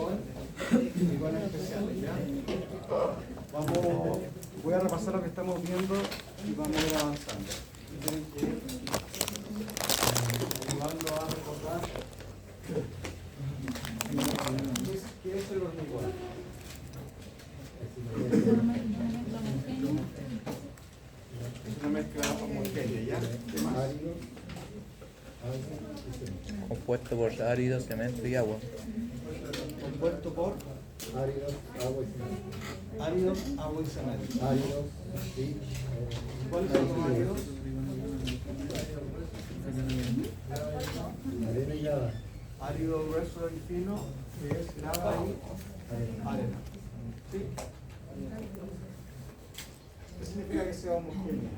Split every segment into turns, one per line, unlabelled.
hormigones especiales, ¿ya? Voy a repasar lo que estamos viendo y vamos a ir avanzando. Tienen que ir ayudando a recordar qué es el hormigón. Es una mezcla homogénea, ¿ya? ¿Qué más?
Compuesto por árido, cemento y agua.
Compuesto por
Áridos, agua y cemento.
áridos, agua y cemento.
Áridos y
¿Cuáles son los áridos?
arena y lava.
Árido grueso y fino, que es lava y arena. ¿Sí? ¿Qué significa que sea homogénea?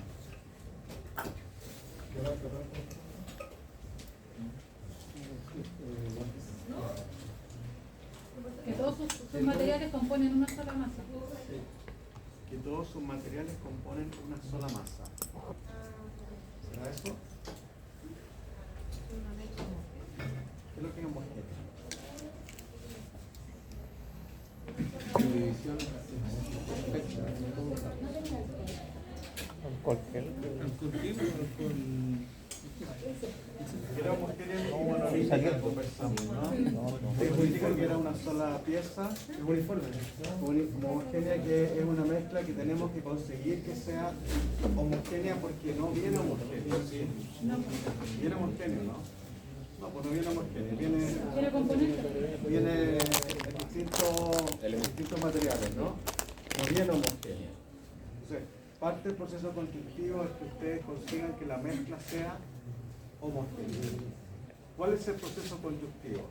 Que todos sus materiales componen una sola masa.
Que todos sus materiales componen una sola masa. ¿Será eso? ¿Qué es lo que es homogéneo?
Cualquier.
Que era homogénea como conversamos, ¿no? Significa que era una sola pieza, como homogénea, que es una mezcla que tenemos que conseguir que sea homogénea porque no viene homogénea, ¿sí? Viene homogéneo, ¿no? No, pues no viene homogéneo,
¿Quiere componentes?
viene en distintos materiales, ¿no? No viene homogéneo. Entonces, parte del proceso constructivo es que ustedes consigan que la mezcla sea homogénea. ¿Cuál es el proceso constructivo?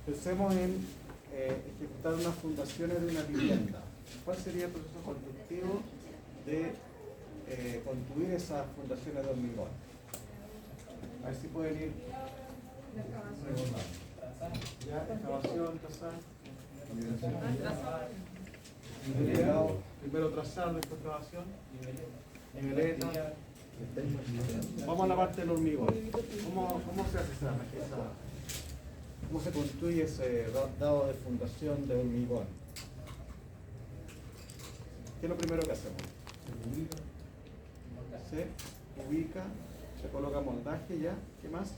Pensemos en ejecutar unas fundaciones de una vivienda. ¿Cuál sería el proceso constructivo de construir esas fundaciones de hormigón? A ver si pueden ir. Ya, excavación, trazar. Nivelado, primero trazar, después excavación. Niveleta. Vamos a la parte del hormigón. ¿Cómo se hace esa? ¿Cómo se construye ese dado de fundación de hormigón? ¿Qué es lo primero que hacemos? Se ubica, se coloca moldaje ya. ¿Qué más?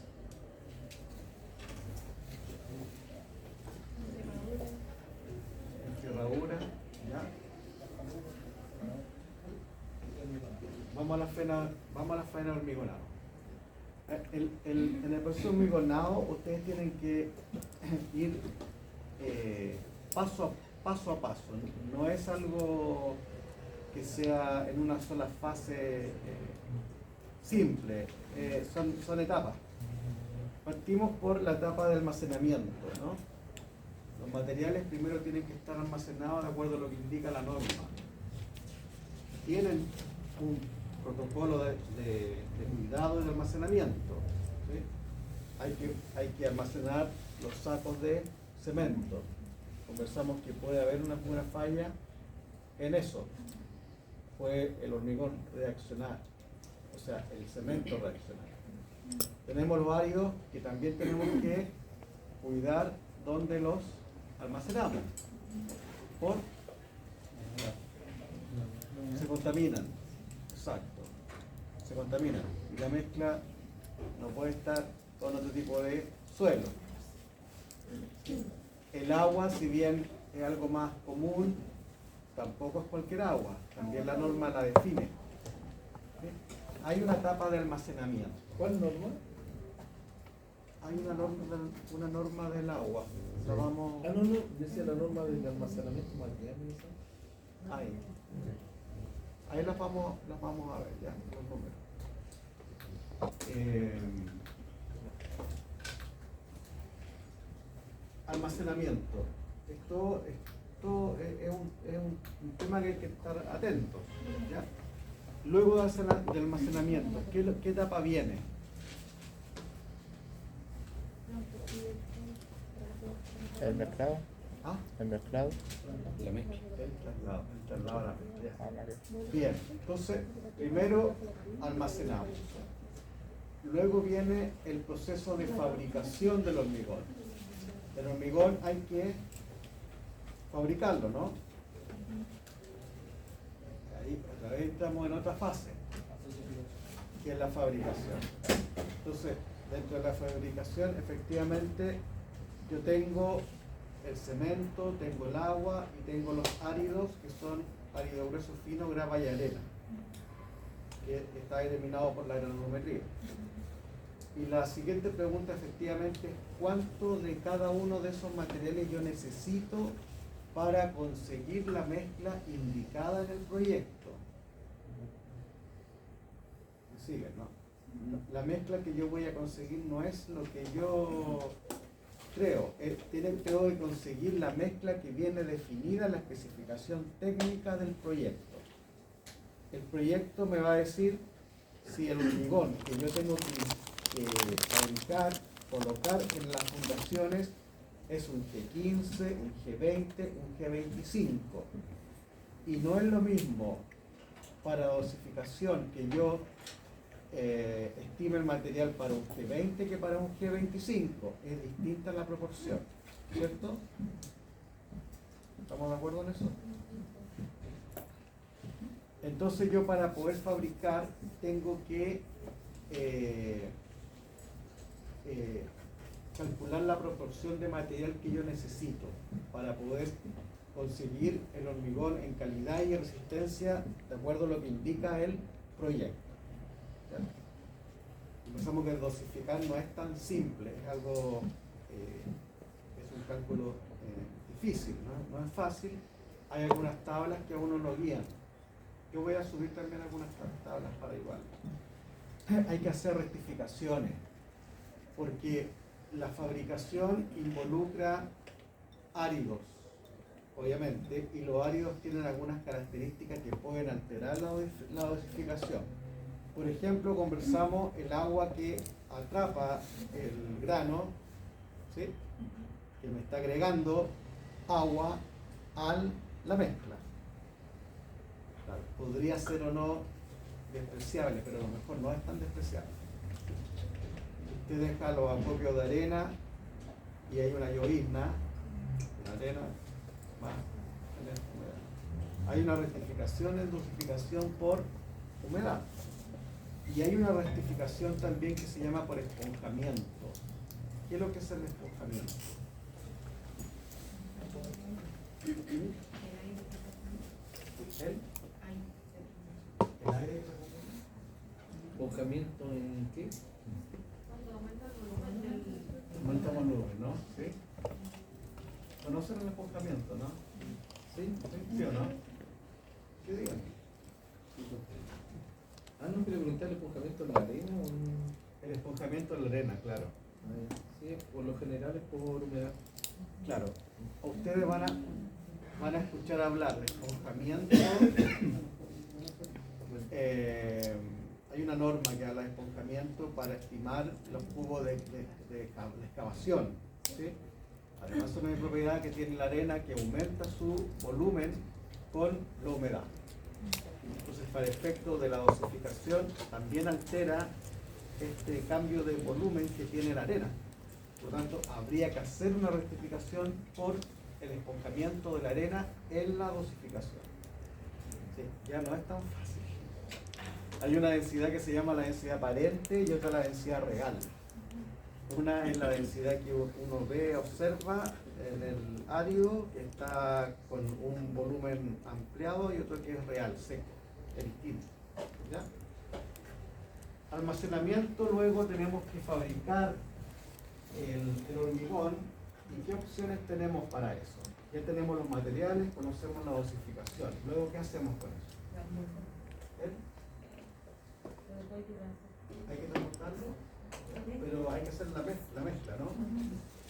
Encerradura, ya. Vamos a la faena de hormigonado. En el proceso de hormigonado ustedes tienen que ir paso a paso. No es algo que sea en una sola fase simple. Son etapas. Partimos por la etapa de almacenamiento, ¿no? Los materiales primero tienen que estar almacenados de acuerdo a lo que indica la norma. Tienen un protocolo de cuidado y de almacenamiento, ¿sí? Hay que almacenar los sacos de cemento. Conversamos que puede haber una falla en eso. Puede el hormigón reaccionar, o sea, el cemento reaccionar. Tenemos los áridos que también tenemos que cuidar donde los almacenamos. Se contaminan. Exacto, se contaminan y la mezcla no puede estar con otro tipo de suelo. El agua, si bien es algo más común, tampoco es cualquier agua, también la norma la define. ¿Sí? Hay una etapa de almacenamiento.
¿Cuál norma?
Hay una norma del agua. La vamos...
Ah, no, decía la norma del almacenamiento material.
Ahí las vamos a ver ya, los números. Almacenamiento. Esto es un tema que hay que estar atentos, ¿ya? Luego del almacenamiento, ¿qué etapa viene?
El mezclado.
¿Ah?
El mezclado.
La mezcla. El traslado a la mezcla. Bien, entonces, primero almacenamos. luego viene el proceso de fabricación del hormigón. El hormigón hay que fabricarlo, ¿no? Ahí otra vez entramos en otra fase, que es la fabricación. Entonces, dentro de la fabricación, efectivamente, yo tengo el cemento, tengo el agua y tengo los áridos, que son árido grueso fino, grava y arena, que está determinado por la granometría. Y la siguiente pregunta efectivamente es ¿cuánto de cada uno de esos materiales yo necesito para conseguir la mezcla indicada en el proyecto? ¿Me siguen, no? La mezcla que yo voy a conseguir no es lo que yo creo, tengo que conseguir la mezcla que viene definida en la especificación técnica del proyecto. El proyecto me va a decir si el hormigón que yo tengo que fabricar, colocar en las fundaciones es un G15, un G20, un G25. Y no es lo mismo para dosificación que yo estime el material para un G20 que para un G25. Es distinta la proporción, ¿cierto? ¿Estamos de acuerdo en eso? Entonces yo para poder fabricar tengo que calcular la proporción de material que yo necesito para poder conseguir el hormigón en calidad y resistencia de acuerdo a lo que indica el proyecto. ¿Ya? Y pensamos que el dosificar no es tan simple, es algo, es un cálculo difícil, ¿no? No es fácil. Hay algunas tablas que a uno lo guían. Yo voy a subir también algunas tablas para igual. Hay que hacer rectificaciones, porque la fabricación involucra áridos, obviamente, y los áridos tienen algunas características que pueden alterar la dosificación. Por ejemplo, conversamos el agua que atrapa el grano, ¿sí?, que me está agregando agua a la mezcla. Claro, podría ser o no despreciable, pero a lo mejor no es tan despreciable. Usted deja los acopios de arena y hay una llovizna, la arena más humedad. Hay una rectificación en dosificación por humedad. Y hay una rectificación también que se llama por esponjamiento. ¿Qué es lo que es el esponjamiento? ¿El aire?
¿Esponjamiento en qué?
Aumenta volumen, ¿no? ¿Sí? ¿Conocen el esponjamiento, no? ¿Sí? ¿Sí o no? ¿Qué digan?
No quería preguntar el esponjamiento en la arena o
El esponjamiento en la arena, claro.
Sí, por lo general es por humedad.
Claro. Ustedes van a escuchar hablar de esponjamiento. Hay una norma que habla de esponjamiento para estimar los cubos de excavación, ¿sí? Además, es una propiedad que tiene la arena que aumenta su volumen con la humedad. Entonces, para efecto de la dosificación, también altera este cambio de volumen que tiene la arena. Por lo tanto, habría que hacer una rectificación por el esponjamiento de la arena en la dosificación. ¿Sí? Ya no es tan fácil. Hay una densidad que se llama la densidad aparente y otra la densidad real. Una es la densidad que uno ve, observa en el árido, que está con un volumen ampliado, y otro que es real, seco, es distinto. ¿Ya? Almacenamiento, luego tenemos que fabricar el hormigón. ¿Y qué opciones tenemos para eso? Ya tenemos los materiales, conocemos la dosificación. Luego, ¿qué hacemos con eso? ¿Eh? Hay que transportarlo, pero hay que hacer la mezcla, ¿no?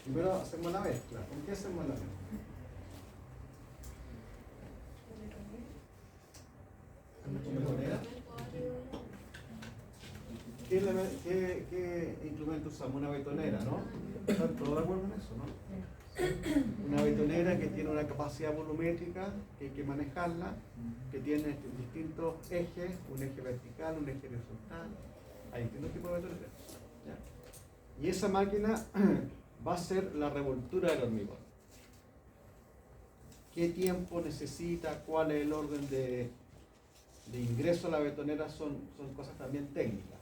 Primero hacemos la mezcla. ¿Con qué hacemos la mezcla? ¿Con betonera? ¿Qué instrumento usamos? Una betonera, ¿no? ¿Están todos de acuerdo en eso, no? Una betonera que tiene una capacidad volumétrica, que hay que manejarla, que tiene distintos ejes, un eje vertical, un eje horizontal. Hay distintos tipos de betoneras. ¿Ya? Y esa máquina va a ser la revoltura del hormigón. ¿Qué tiempo necesita? ¿Cuál es el orden de ingreso a la betonera? Son cosas también técnicas.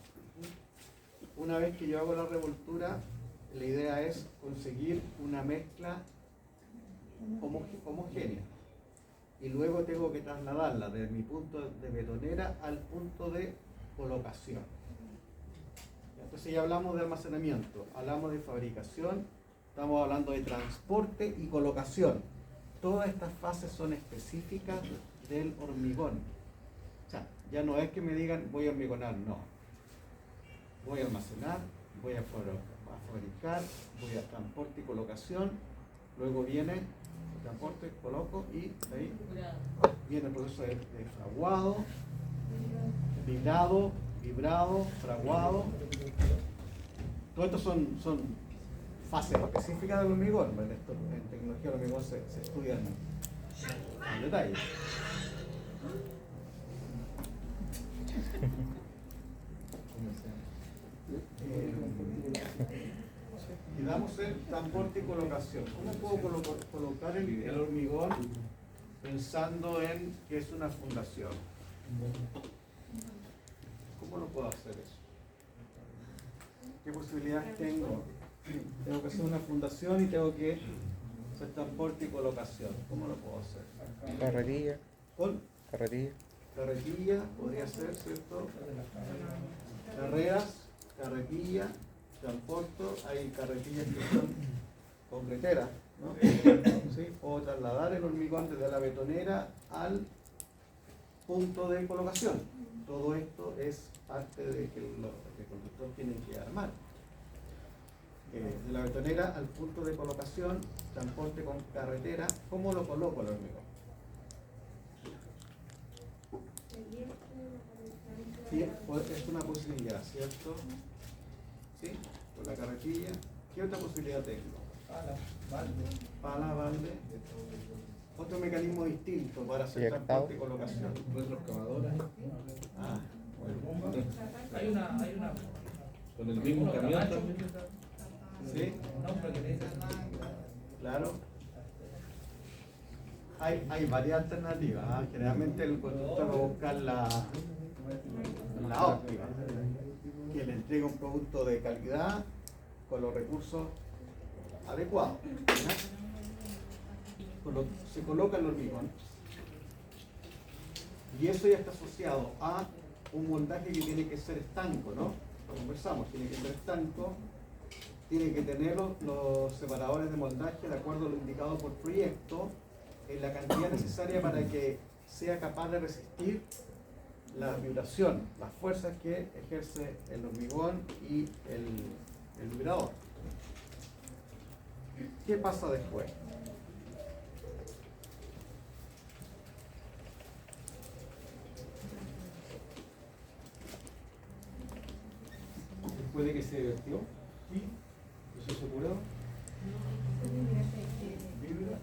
Una vez que yo hago la revoltura, la idea es conseguir una mezcla homogénea. Y luego tengo que trasladarla desde mi punto de betonera al punto de colocación. Entonces ya hablamos de almacenamiento, hablamos de fabricación, estamos hablando de transporte y colocación. Todas estas fases son específicas del hormigón. O sea, ya no es que me digan voy a hormigonar, no. Voy a almacenar, voy a fabricar, voy a transporte y colocación, luego viene el transporte, coloco y de ahí viene el proceso de fraguado, vibrado, fraguado. Todo esto son fases específicas del hormigón. En tecnología del hormigón se estudian en detalle. Y damos el transporte y colocación. ¿Cómo puedo colocar el hormigón pensando en que es una fundación? ¿Cómo lo puedo hacer eso? ¿Qué posibilidades tengo? Tengo que hacer una fundación y tengo que hacer transporte y colocación. ¿Cómo lo puedo hacer?
Carretilla.
¿Con?
Carretilla.
Carretilla podría ser, ¿cierto? Carreras, carretilla, transporto. Hay carretillas que son concreteras, ¿no? ¿Sí? Puedo trasladar el hormigón desde la betonera al punto de colocación. Todo esto es parte de que el constructor tiene que armar. De la betonera al punto de colocación, transporte con carretera. ¿Cómo lo coloco el hormigón? Sí, es una posibilidad, ¿cierto? ¿Sí? Con la carretilla. ¿Qué otra posibilidad tengo? Pala, balde. Otro mecanismo distinto para hacer transporte y colocación.
Retroexcavadora.
Ah, bueno.
Hay una con el mismo camión también.
¿Sí? Claro. Hay varias alternativas. Generalmente el constructor va a buscar la óptima, que le entregue un producto de calidad con los recursos adecuados. Se coloca el hormigón y eso ya está asociado a un moldaje que tiene que ser estanco, ¿no? Lo conversamos, tiene que ser estanco, tiene que tener los separadores de moldaje de acuerdo a lo indicado por proyecto, en la cantidad necesaria para que sea capaz de resistir la vibración, las fuerzas que ejerce el hormigón y el vibrador. ¿Qué pasa después? Después de que se vertió, ¿sí? ¿Proceso curado? ¿Vibra?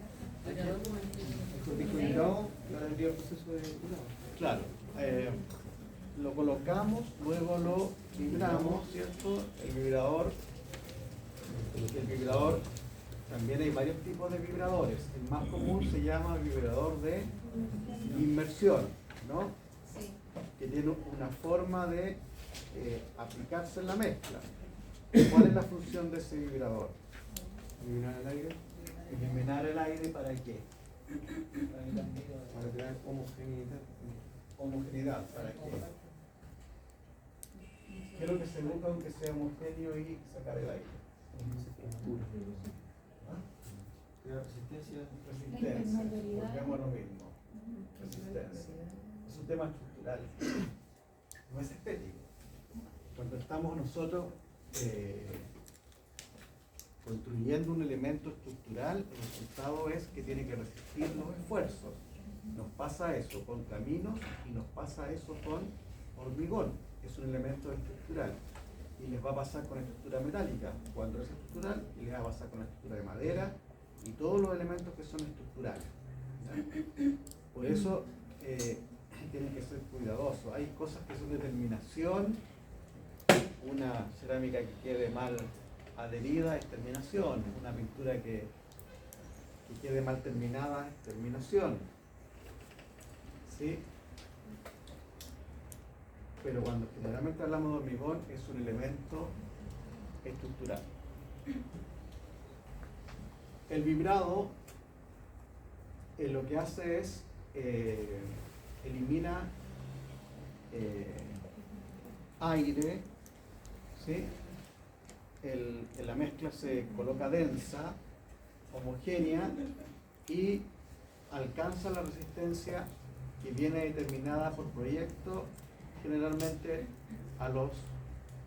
El disco vibrado, ahora vendría el proceso de curado. Claro. Lo colocamos, luego lo vibramos, ¿cierto? El vibrador, también hay varios tipos de vibradores. El más común se llama vibrador de inmersión, ¿no?
Sí.
Que tiene una forma de aplicarse en la mezcla. ¿Cuál es la función de ese vibrador? ¿Eliminar el aire? ¿Eliminar el aire para qué? Para crear homogeneidad. ¿Para qué? ¿Qué es lo que se busca aunque sea homogéneo y sacar el aire? Resistencia. Volvemos a lo mismo. Resistencia. Es un tema estructural. No es estético. Cuando estamos nosotros construyendo un elemento estructural, el resultado es que tiene que resistir los esfuerzos. Nos pasa eso con caminos y nos pasa eso con hormigón. Es un elemento estructural. Y les va a pasar con estructura metálica cuando es estructural, y les va a pasar con la estructura de madera y todos los elementos que son estructurales. ¿Ya? Por eso tienen que ser cuidadosos. Hay cosas que son de terminación una cerámica que quede mal adherida es terminación, una pintura que quede mal terminada es terminación. ¿Sí? Pero cuando generalmente hablamos de hormigón es un elemento estructural. El vibrado lo que hace es elimina aire, ¿sí? La mezcla se coloca densa, homogénea y alcanza la resistencia que viene determinada por proyecto generalmente a los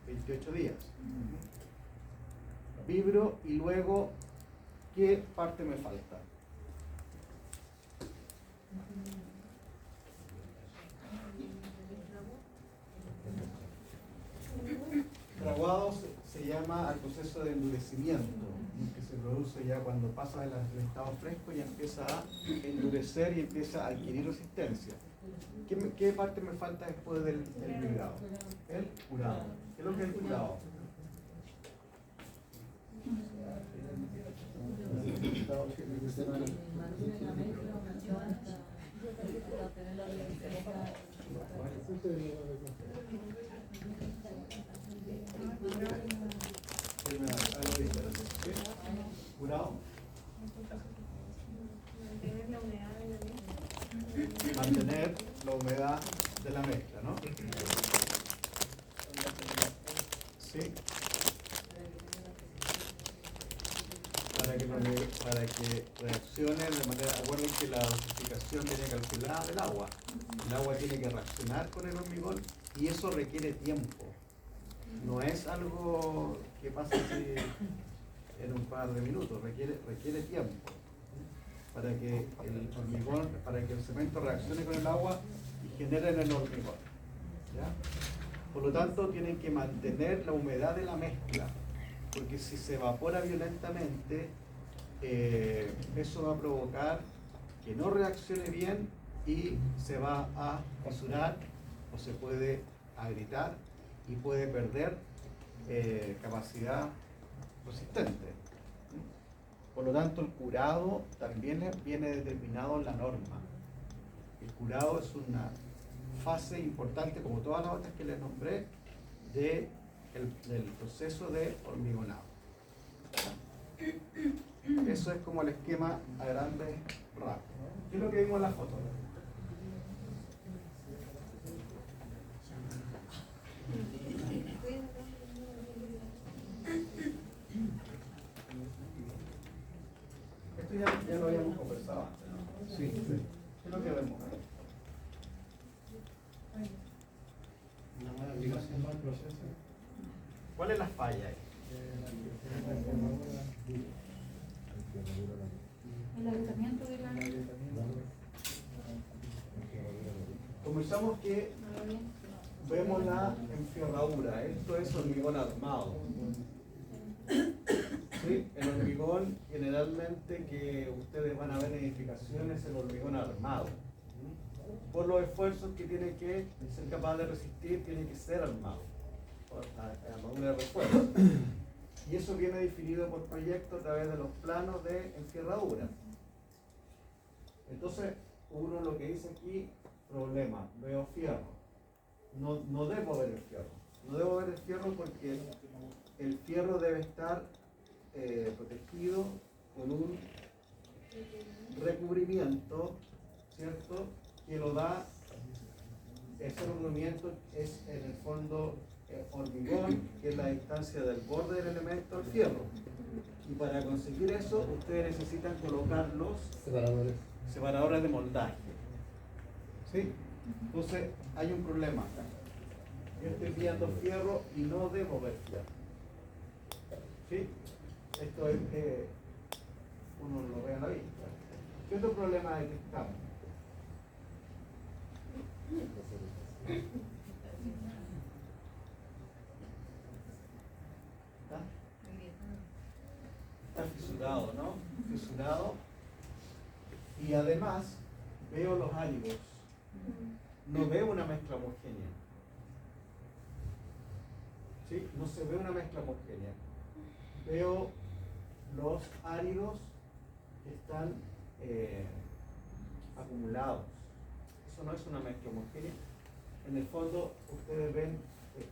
28 días. Vibro y luego, ¿qué parte me falta? Fraguado se llama al proceso de endurecimiento, que se produce ya cuando pasa del estado fresco y empieza a endurecer y empieza a adquirir resistencia. ¿Qué parte me falta después del vibrado? El curado. ¿Qué es lo que es el curado? ¿Curado? Mantener la humedad de la mezcla, ¿no? Sí. Para que reaccione de manera. Recuerden que la dosificación viene calculada del agua. El agua tiene que reaccionar con el hormigón y eso requiere tiempo. No es algo que pasa así en un par de minutos, requiere tiempo para que el hormigón, para que el cemento reaccione con el agua y genere el hormigón. ¿Ya? Por lo tanto, tienen que mantener la humedad de la mezcla, porque si se evapora violentamente, eso va a provocar que no reaccione bien y se va a fisurar o se puede agrietar y puede perder capacidad resistente. Por lo tanto, el curado también viene determinado en la norma. El curado es una fase importante, como todas las otras que les nombré, del proceso de hormigonado. Eso es como el esquema a grandes rasgos. ¿Qué es lo que vimos en la foto? Esto ya lo habíamos conversado antes, ¿no? Sí. ¿Qué es lo que vemos? ¿Cuál es la falla ahí?
El agotamiento de la...
Comenzamos que vemos la enfierradura. Esto es hormigón armado. ¿Sí? El hormigón generalmente que ustedes van a ver en edificaciones es el hormigón armado. Por los esfuerzos que tiene que ser capaz de resistir, tiene que ser armado. Armadura de refuerzo. Y eso viene definido por proyecto a través de los planos de enfierradura. Entonces, uno lo que dice aquí, problema, veo fierro. No debo ver el fierro. No debo ver el fierro porque el fierro debe estar protegido con un recubrimiento, ¿cierto? Que lo da, ese recubrimiento es en el fondo hormigón, que es la distancia del borde del elemento al fierro. Y para conseguir eso, ustedes necesitan colocar los separadores de moldaje. ¿Sí? Entonces, hay un problema acá. Yo estoy viendo fierro y no debo ver fierro. ¿Sí? Esto es que uno lo ve a la vista. ¿Qué otro problema detectamos? Está fisurado, ¿no? Fisurado. Y además veo los áridos. No veo una mezcla homogénea. ¿sí? No se ve una mezcla homogénea. Veo los áridos que están acumulados. Eso no es una mezcla homogénea. En el fondo, ustedes ven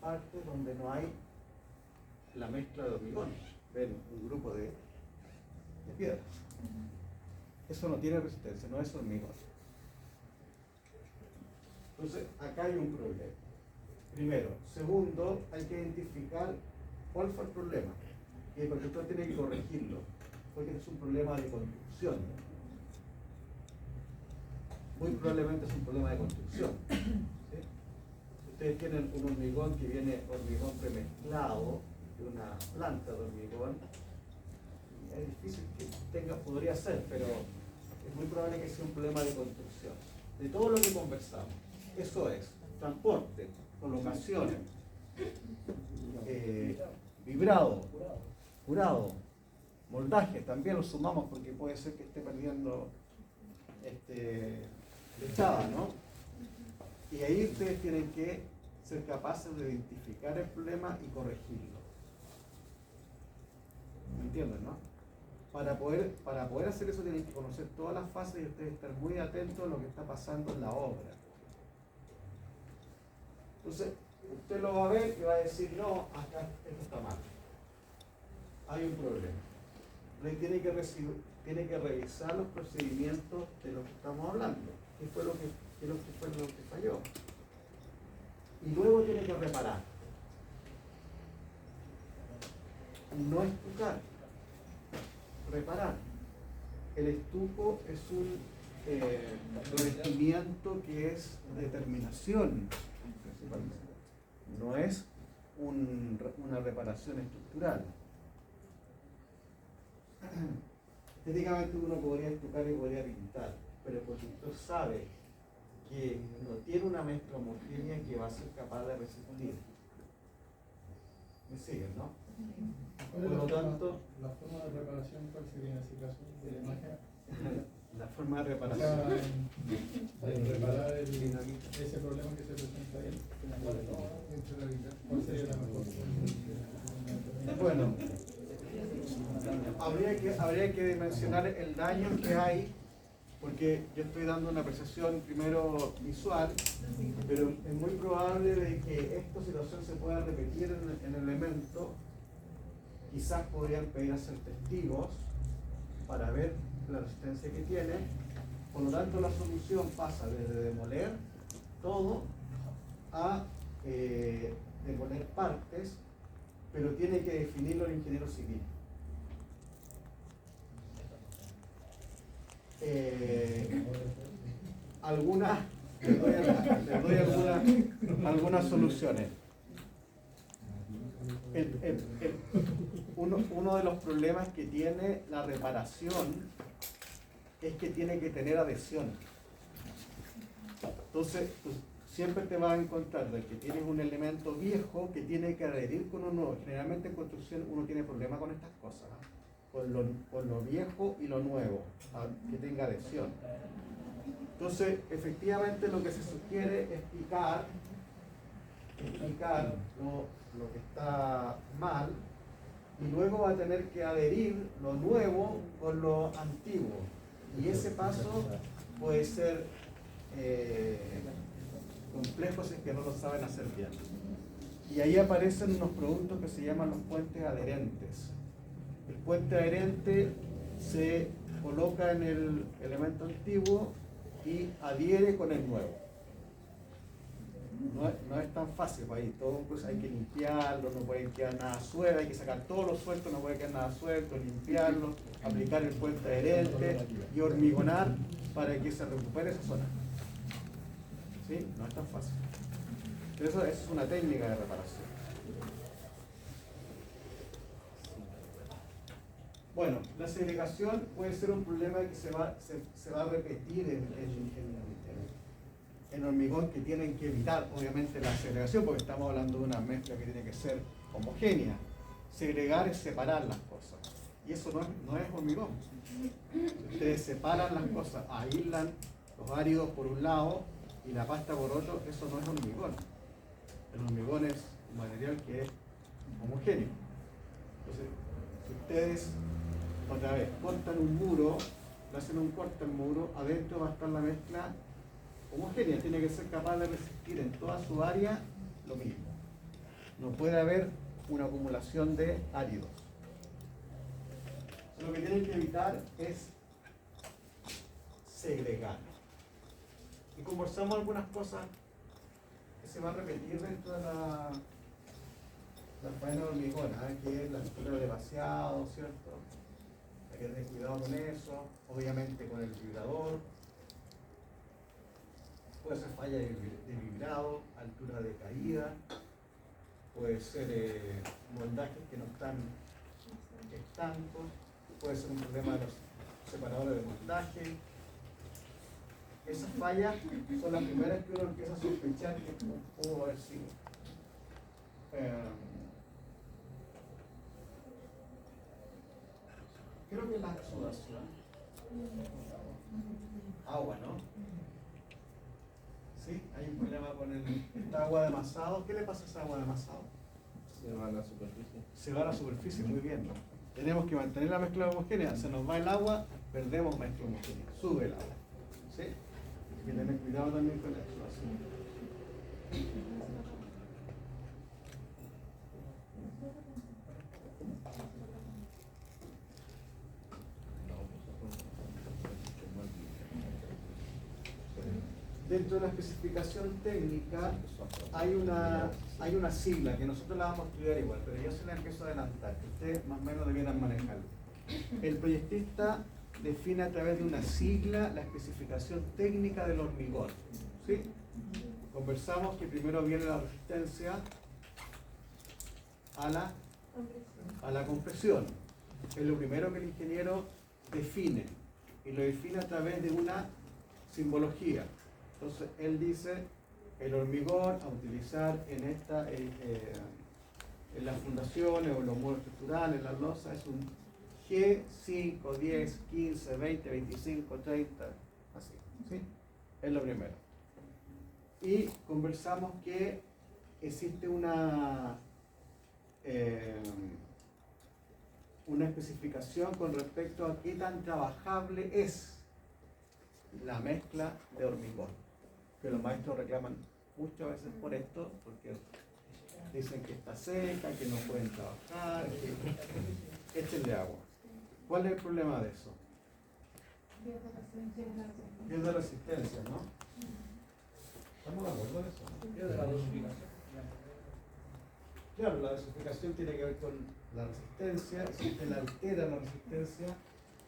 partes donde no hay la mezcla de hormigón. Ven un grupo de piedras. Eso no tiene resistencia, no es hormigón. Entonces, acá hay un problema. Primero. Segundo, hay que identificar cuál fue el problema. Porque usted tiene que corregirlo. Porque es un problema de construcción. Muy probablemente es un problema de construcción. ¿Sí? Ustedes tienen un hormigón que viene hormigón premezclado de una planta de hormigón. Es difícil que tenga, podría ser, pero es muy probable que sea un problema de construcción. De todo lo que conversamos, eso es transporte, colocaciones, vibrado, curado, moldaje, también lo sumamos porque puede ser que esté perdiendo lechada, ¿no? Y ahí ustedes tienen que ser capaces de identificar el problema y corregirlo. ¿Me entienden, no? Para poder hacer eso tienen que conocer todas las fases y ustedes estar muy atentos a lo que está pasando en la obra. Entonces, usted lo va a ver y va a decir, no, acá esto está mal. Hay un problema. Entonces tiene que revisar los procedimientos de lo que estamos hablando. ¿Qué fue lo que falló? Y luego tiene que reparar. No estucar. Reparar. El estuco es un revestimiento que es de terminación, no es una reparación estructural. Técnicamente uno podría estucar y podría pintar, pero el constructor sabe que no tiene una mezcla homogénea que va a ser capaz de resistir. ¿Me siguen, no? Por lo tanto,
la forma de reparación, ¿cuál sería en ese caso? De la imagen.
La forma de reparación.
De reparar ese problema que se presenta ahí. ¿Cuál sería la mejor?
Bueno, habría que dimensionar el daño que hay, porque yo estoy dando una apreciación primero visual, pero es muy probable de que esta situación se pueda repetir en el elemento. Quizás podrían pedir a ser testigos para ver la resistencia que tiene. Por lo tanto, la solución pasa desde demoler todo a demoler partes, pero tiene que definirlo el ingeniero civil. Les doy algunas soluciones. Uno de los problemas que tiene la reparación es que tiene que tener adhesión. Entonces, siempre te vas a encontrar de que tienes un elemento viejo que tiene que adherir con uno nuevo. Generalmente en construcción uno tiene problemas con estas cosas, ¿no? Con lo viejo y lo nuevo, que tenga adhesión. Entonces, efectivamente lo que se sugiere es picar lo que está mal, y luego va a tener que adherir lo nuevo con lo antiguo. Y ese paso puede ser complejo si es que no lo saben hacer bien. Y ahí aparecen unos productos que se llaman los puentes adherentes. El puente adherente se coloca en el elemento antiguo y adhiere con el nuevo. No es tan fácil, ahí todo pues hay que limpiarlo, no puede quedar nada suelto, hay que sacar todos los sueltos, no puede quedar nada suelto, limpiarlo, aplicar el puente adherente y hormigonar para que se recupere esa zona. ¿Sí? No es tan fácil. Pero eso es una técnica de reparación. Bueno, la segregación puede ser un problema que se va a repetir en hormigón, que tienen que evitar obviamente la segregación, porque estamos hablando de una mezcla que tiene que ser homogénea. Segregar es separar las cosas, y eso no es hormigón. Ustedes separan las cosas, aíslan los áridos por un lado y la pasta por otro. Eso no es hormigón. El hormigón es un material que es homogéneo. Entonces, si ustedes, otra vez, cortan un muro, le hacen un corte al muro, adentro va a estar la mezcla homogénea, tiene que ser capaz de resistir en toda su área lo mismo. No puede haber una acumulación de áridos. Lo que tienen que evitar es segregar. Y conversamos algunas cosas que se van a repetir dentro de la faena de hormigón, que es la altura de vaciado, ¿cierto? Hay que tener cuidado con eso, obviamente con el vibrador. Puede ser falla de vibrado, altura de caída, puede ser moldajes que no están estancos, puede ser un problema de los separadores de moldaje. Esas fallas son las primeras que uno empieza a sospechar que pudo haber sido. Creo que la exudación. Agua, ¿no? Sí, hay un problema con esta agua de amasado. ¿Qué le pasa a esa agua de amasado?
Se va a la superficie.
Se va a la superficie, muy bien, ¿no? Tenemos que mantener la mezcla homogénea. Se nos va el agua, perdemos mezcla homogénea. Sube el agua. ¿Sí? Hay que tener cuidado también con la exudación. Dentro de la especificación técnica hay una sigla que nosotros la vamos a estudiar igual, pero yo se la empiezo a adelantar, que ustedes más o menos debieran manejarlo. El proyectista define a través de una sigla la especificación técnica del hormigón. ¿Sí? Conversamos que primero viene la resistencia a la compresión. Es lo primero que el ingeniero define, y lo define a través de una simbología. Entonces él dice el hormigón a utilizar en las fundaciones o los muros estructurales, en las losas, es un G5, 10, 15, 20, 25, 30, así, ¿sí? Es lo primero. Y conversamos que existe una especificación con respecto a qué tan trabajable es la mezcla de hormigón, que los maestros reclaman muchas veces por esto, porque dicen que está seca, que no pueden trabajar, que échenle agua. ¿Cuál es el problema de eso? Pierde resistencia, ¿no? ¿Estamos de acuerdo en eso?
Pierde la dosificación.
Claro, la dosificación tiene que ver con la resistencia, si usted la altera la resistencia,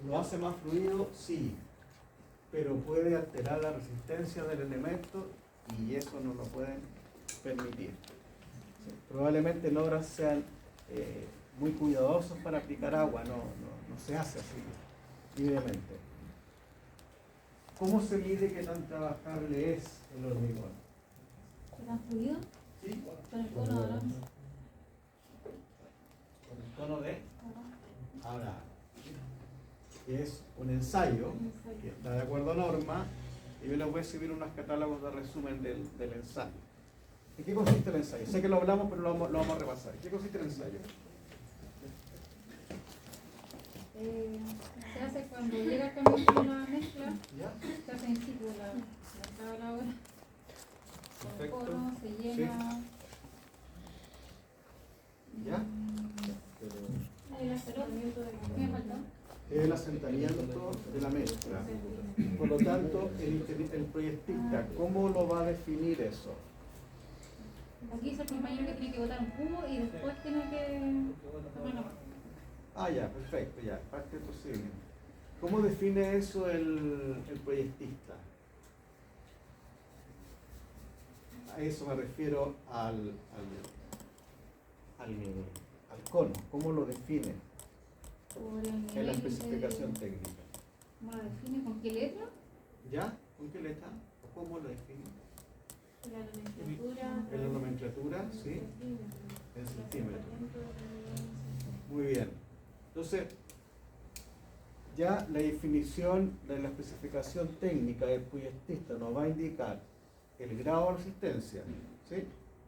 ¿lo hace más fluido? Sí, pero puede alterar la resistencia del elemento y eso no lo pueden permitir. Sí, probablemente en obras sean muy cuidadosos para aplicar agua, no se hace así, libremente. ¿Cómo se mide qué tan trabajable es el hormigón?
¿Está fluido?
¿Sí?
Con el cono de la mesa.
Con el tono de ahora, que es un ensayo que está de acuerdo a norma, y yo les voy a subir unos catálogos de resumen del ensayo. ¿En qué consiste el ensayo? Sé que lo hablamos, pero lo vamos a repasar. ¿En qué consiste el ensayo?
Se hace cuando llega el camión con la mezcla,
¿Ya?
se hace en situ la tabla ahora. Con el
Perfecto.
cono se llena.
¿Ya?
Ahí la pelota. ¿Qué me faltó?
Es el asentamiento de la mezcla. Por lo tanto, el proyectista, ¿cómo lo va a definir eso?
Aquí dice el compañero que tiene que botar un cubo y después tiene que tomar la mano.
Ah, ya, perfecto, ya, parte posible. ¿Cómo define eso el proyectista? A eso me refiero al cono. ¿Cómo lo define
Por el
en la
nivel
especificación
de-
técnica?
¿Cómo lo define? ¿Con qué letra?
¿Ya? ¿Con qué letra? ¿O cómo lo define?
La nomenclatura.
En la nomenclatura, sí, en centímetros. Muy bien. Entonces, ya la definición de la especificación técnica del proyectista nos va a indicar el grado de resistencia, ¿sí?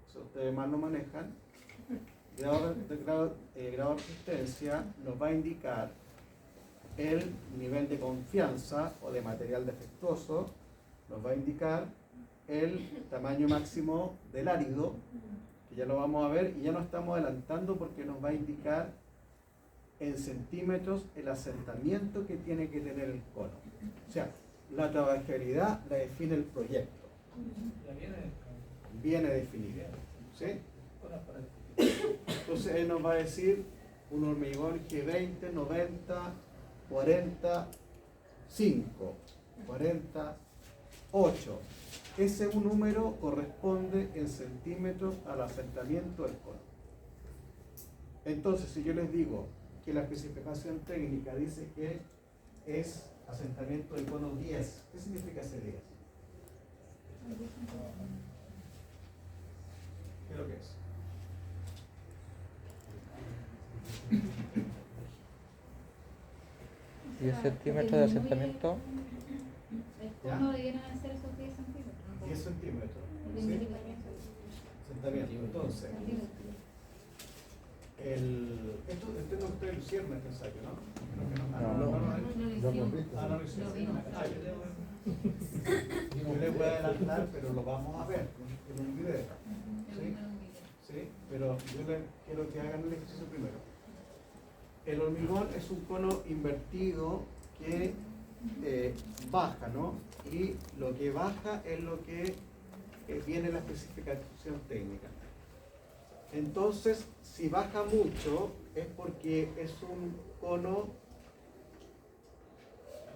Eso ustedes más lo manejan, Grado de resistencia nos va a indicar el nivel de confianza o de material defectuoso, nos va a indicar el tamaño máximo del árido, que ya lo vamos a ver, y ya nos estamos adelantando porque nos va a indicar en centímetros el asentamiento que tiene que tener el cono. O sea, la trabajabilidad la define el proyecto. Viene definida. ¿Sí? Entonces él nos va a decir un hormigón G20, 90, 40, 5, 40, 8. Ese un número corresponde en centímetros al asentamiento del cono. Entonces, si yo les digo que la especificación técnica dice que es asentamiento del cono 10, ¿qué significa ese 10? ¿Qué es lo que es?
¿10 centímetros de asentamiento?
El cono deberían ser esos 10 centímetros.
10 centímetros.
El
¿Sí?
asentamiento.
Asentamiento. Entonces, este no está luciendo este ensayo, ¿no? Lo hicimos. Yo les voy a adelantar, pero lo vamos a ver en un video. ¿Sí? ¿Sí? Pero yo les quiero que hagan el ejercicio primero. El hormigón es un cono invertido que baja, ¿no? Y lo que baja es lo que viene en la especificación técnica. Entonces, si baja mucho, es porque es un cono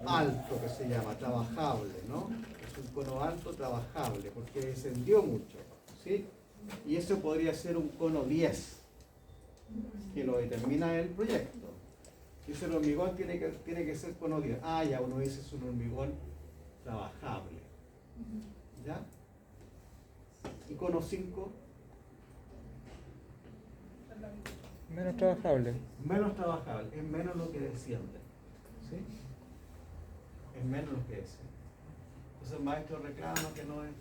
alto, que se llama, trabajable, ¿no? Es un cono alto, trabajable, porque descendió mucho, ¿sí? Y eso podría ser un cono 10, que lo determina el proyecto. Dice el hormigón tiene que ser cono 10. Ah, ya, uno dice es un hormigón trabajable. ¿Ya? ¿Y cono 5?
Menos trabajable.
Menos trabajable, es menos lo que desciende. ¿Sí? Es menos lo que desciende. Entonces el maestro reclama que no es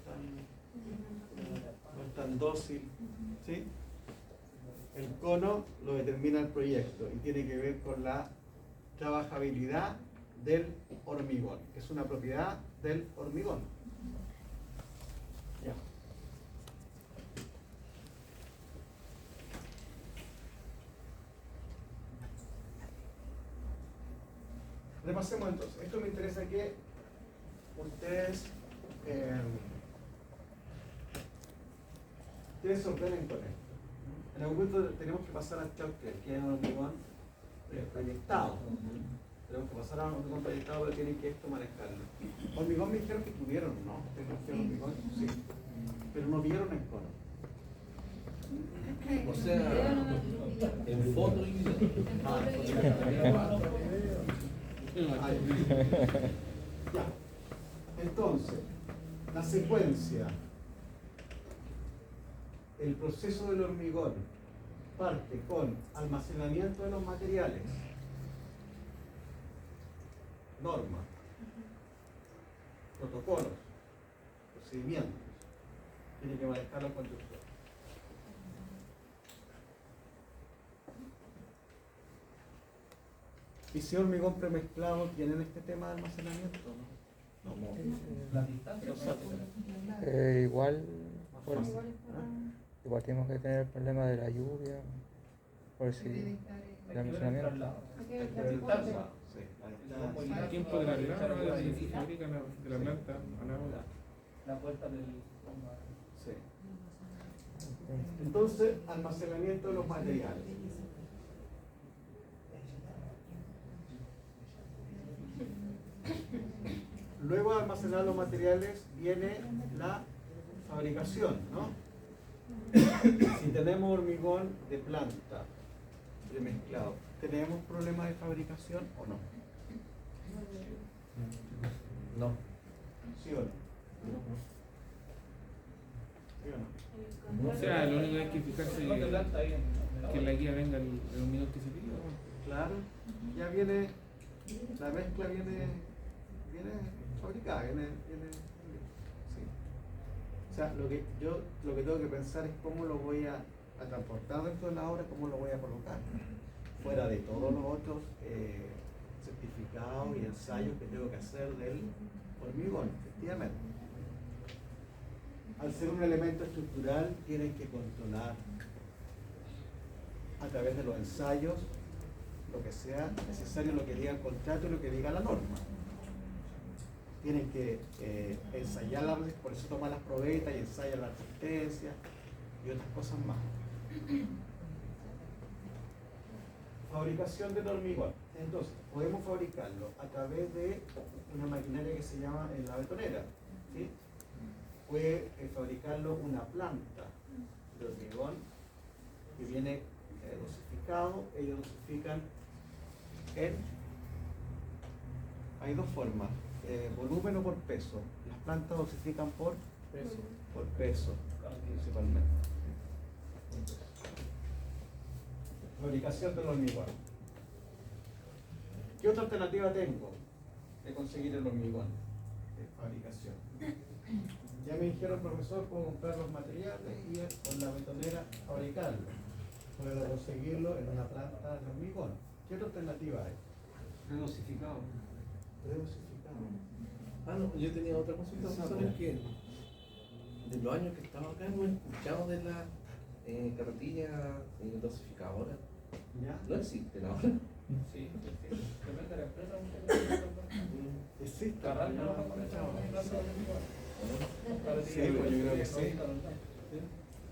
tan dócil. ¿Sí? El cono lo determina el proyecto y tiene que ver con la trabajabilidad del hormigón, que es una propiedad del hormigón. Ya. Repasemos entonces. Esto me interesa que ustedes se ordenen con esto. En algún momento tenemos que pasar al chauquel, que es un hormigón proyectado. Tenemos que pasar a un hormigón proyectado, pero tienen que esto manejarlo. Hormigón me dijeron que tuvieron, ¿no? Tecnología hormigón, sí. Pero no vieron el cono.
O sea, en foto y video.
Ya. Entonces, la secuencia. El proceso del hormigón parte con almacenamiento de los materiales, normas, protocolos, procedimientos. Tiene que manejarlo el constructor. ¿Y si hormigón premezclado tienen este tema de almacenamiento? No.
La distancia.
Igual, igual tenemos que tener el problema de la lluvia, por si el almacenamiento.
El tiempo de la planta, de la fábrica, de la planta,
La puerta del.
Sí. Entonces, almacenamiento de los materiales. Luego de almacenar los materiales viene la fabricación, ¿no? Si tenemos hormigón de planta premezclado, ¿tenemos problemas de fabricación o no?
No.
¿Sí o no? ¿Sí o no?
o sea, lo único que hay que fijarse es que la guía venga en un minuto que se pide.
Claro, ya viene, la mezcla viene fabricada, viene sí. O sea, lo que tengo que pensar es cómo lo voy a a transportar dentro de la obra, ¿cómo lo voy a colocar? Fuera de todos los otros certificados y ensayos que tengo que hacer del hormigón, efectivamente. Al ser un elemento estructural, tienen que controlar a través de los ensayos lo que sea necesario, lo que diga el contrato y lo que diga la norma. Tienen que ensayar, por eso toman las probetas y ensayan la resistencia y otras cosas más. Fabricación del hormigón. Entonces, podemos fabricarlo a través de una maquinaria que se llama la betonera. ¿Sí? Puede fabricarlo una planta de hormigón que viene dosificado. Ellos dosifican hay dos formas, volumen o por peso. Las plantas dosifican por peso principalmente. Fabricación del hormigón. ¿Qué otra alternativa tengo de conseguir el hormigón de fabricación? Ya me dijeron, profesor, puedo comprar los materiales y con la betonera fabricarlo. Puedo conseguirlo en una planta de hormigón. ¿Qué otra alternativa hay?
Redosificado.
Redosificado.
Ah, no, yo tenía otra consulta, profesor, es que de los años que estaba acá no he escuchado de la carretilla dosificadora.
¿Ya?
No existen ahora.
Sí, depende de la empresa.
¿Existe?
Cada año lo hemos echado.
Sí, pues yo creo que sí.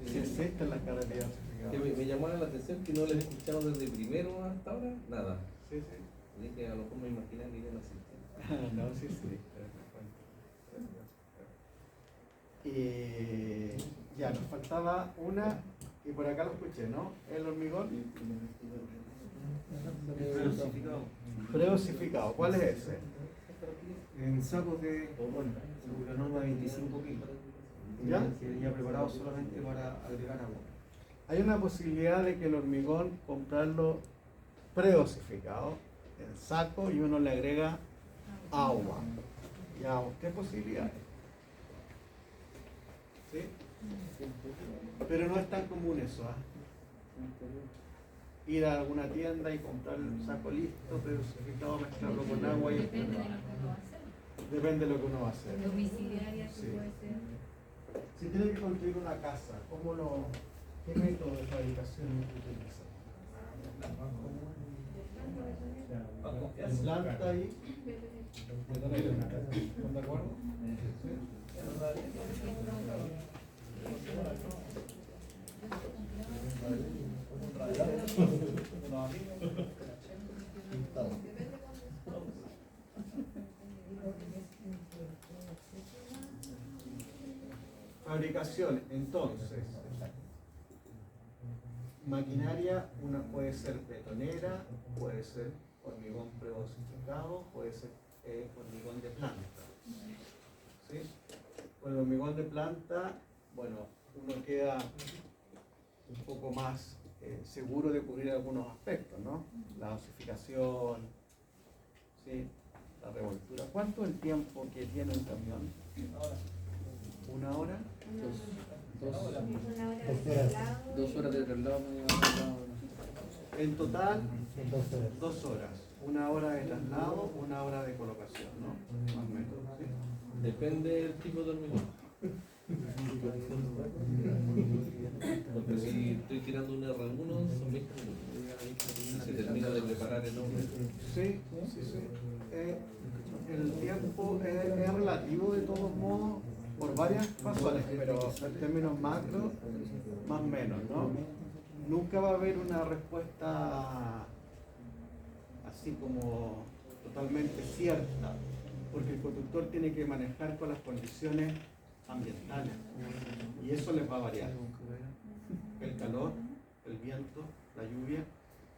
Sí existen las carretillas
Que
dosificadas.
me llamó la atención que no les he escuchado desde primero hasta ahora, nada.
Sí, sí.
Dije, a lo mejor me imaginaba que ya no existía.
No, sí, sí. Y ya, nos faltaba una, y por acá lo escuché, ¿no? El hormigón
Redosificado.
predosificado. ¿Cuál es ese?
En sacos de, bueno, según la norma 25 kilos.
¿Ya?
Ya preparado solamente para agregar agua.
Hay una posibilidad de que el hormigón comprarlo predosificado en saco y uno le agrega agua. Ya, ¿qué posibilidades? ¿Sí? Pero no es tan común eso, ¿ah? Ir a alguna tienda y comprar el saco listo, predosificado, mezclarlo con agua y
Depende de lo que uno va a hacer.
depende de lo que uno va a hacer.
Domiciliaria, sí
Sí.
puede ser.
Si tiene que construir una casa, ¿qué método de fabricación utiliza? Planta y
¿Están de acuerdo?
fabricación, entonces, maquinaria, una puede ser betonera, puede ser hormigón predosificado, puede ser hormigón de planta. ¿Sí? Con el hormigón de planta, bueno, uno queda un poco más seguro de cubrir algunos aspectos, ¿no? La dosificación, ¿sí? La revoltura. ¿Cuánto es el tiempo que tiene un camión? ¿Una hora?
2 horas de traslado.
En total, 2 horas. 1 hora de traslado, 1 hora de colocación, ¿no? Más o menos. ¿Sí?
Depende del tipo de hormigón. Porque si estoy tirando un R1, son 20 minutos. Y se termina de preparar el hombre.
Sí, sí, sí. El tiempo es relativo de todos modos por varias razones, pero en términos macro, más o menos, ¿no? Nunca va a haber una respuesta así como totalmente cierta, porque el conductor tiene que manejar con las condiciones ambientales y eso les va a variar. El calor, el viento, la lluvia,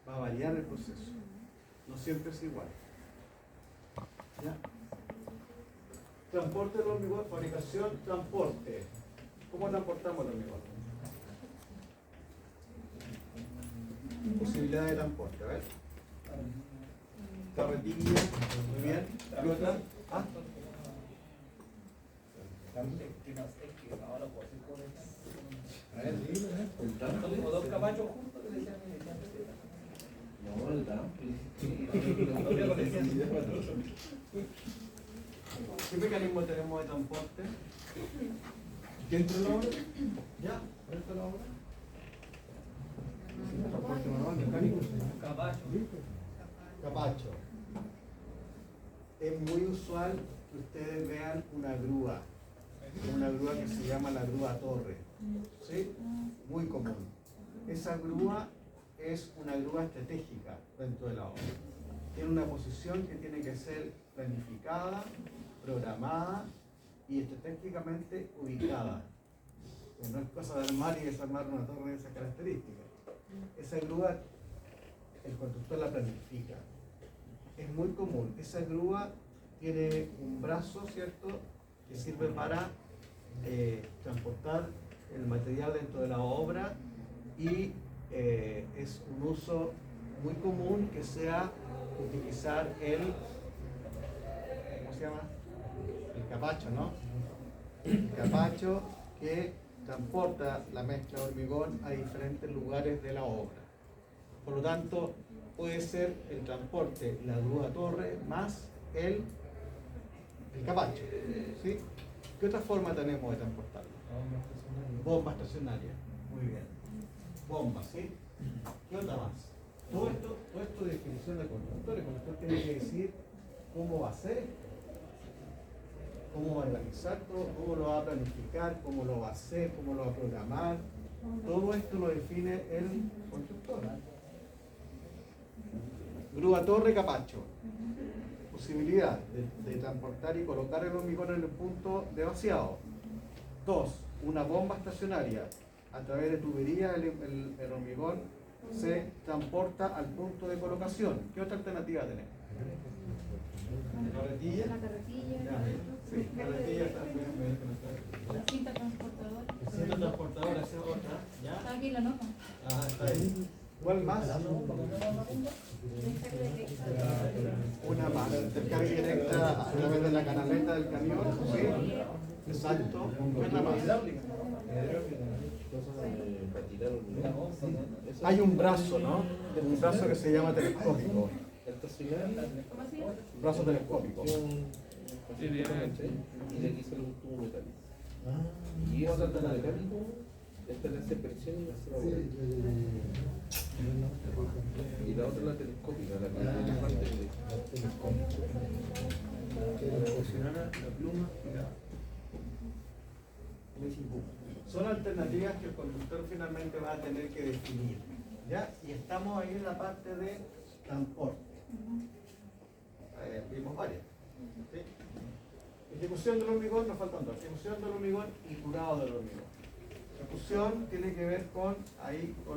va a variar el proceso. No siempre es igual. ¿Ya? Transporte del hormigón, fabricación, transporte. ¿Cómo transportamos el hormigón? Posibilidad de transporte, a ver. Carretilla, muy bien. ¿Y otra? ¿Ah?
¿Un tanto?
¿Qué mecanismo tenemos de transporte? ¿Dentro de la obra? ¿Ya? ¿Dentro de la obra? Transporte manual, mecánico. Capacho. Es muy usual que ustedes vean una grúa que se llama la grúa torre. ¿Sí? Muy común. Esa grúa es una grúa estratégica dentro de la obra. Tiene una posición que tiene que ser planificada, programada y estratégicamente ubicada. No es cosa de armar y desarmar una torre de esas características. Esa grúa, el constructor la planifica. Es muy común. Esa grúa tiene un brazo, ¿cierto?, que sirve para transportar el material dentro de la obra y es un uso muy común que sea utilizar ¿cómo se llama? El capacho, ¿no? El capacho que transporta la mezcla de hormigón a diferentes lugares de la obra. Por lo tanto, puede ser el transporte, la grúa torre, más el capacho. ¿Sí? ¿Qué otra forma tenemos de transportarlo? Bomba estacionaria. Muy bien. Bomba, ¿sí? ¿Qué otra más? Todo esto de definición de conductor. El conductor tiene que decir cómo va a hacer esto, cómo va a organizar todo, cómo lo va a planificar, cómo lo va a hacer, cómo lo va a programar. Todo esto lo define el constructor. Grúa torre, capacho. Posibilidad de transportar y colocar el hormigón en el punto de vaciado. 2. Una bomba estacionaria. A través de tubería el hormigón se transporta al punto de colocación. ¿Qué otra alternativa tenemos? ¿Carretilla?
La carretilla.
Sí, carretilla también.
La cinta transportadora.
Cinta transportadora, esa es otra. ¿Ya?
Está aquí la nota.
Ah, está ahí. ¿Cuál más? Una más, descarga directa a través de la canaleta del camión, ¿sí? Exacto. Una más. Hay un brazo, ¿no? Un brazo que se llama telescópico.
¿Cómo se llama?
Brazo telescópico.
Y de aquí sale un tubo metálico. Y ese tubo metálico, esta es la separación y la cerradura. Y la otra es la telescópica, la que tiene más
Que fusionara la pluma y la.
Son alternativas que el conductor finalmente va a tener que definir. ¿Ya? Y estamos ahí en la parte de transporte. Vimos varias. ¿Sí? Ejecución del hormigón, nos faltan dos. Ejecución del hormigón y curado del hormigón. Ejecución tiene que ver con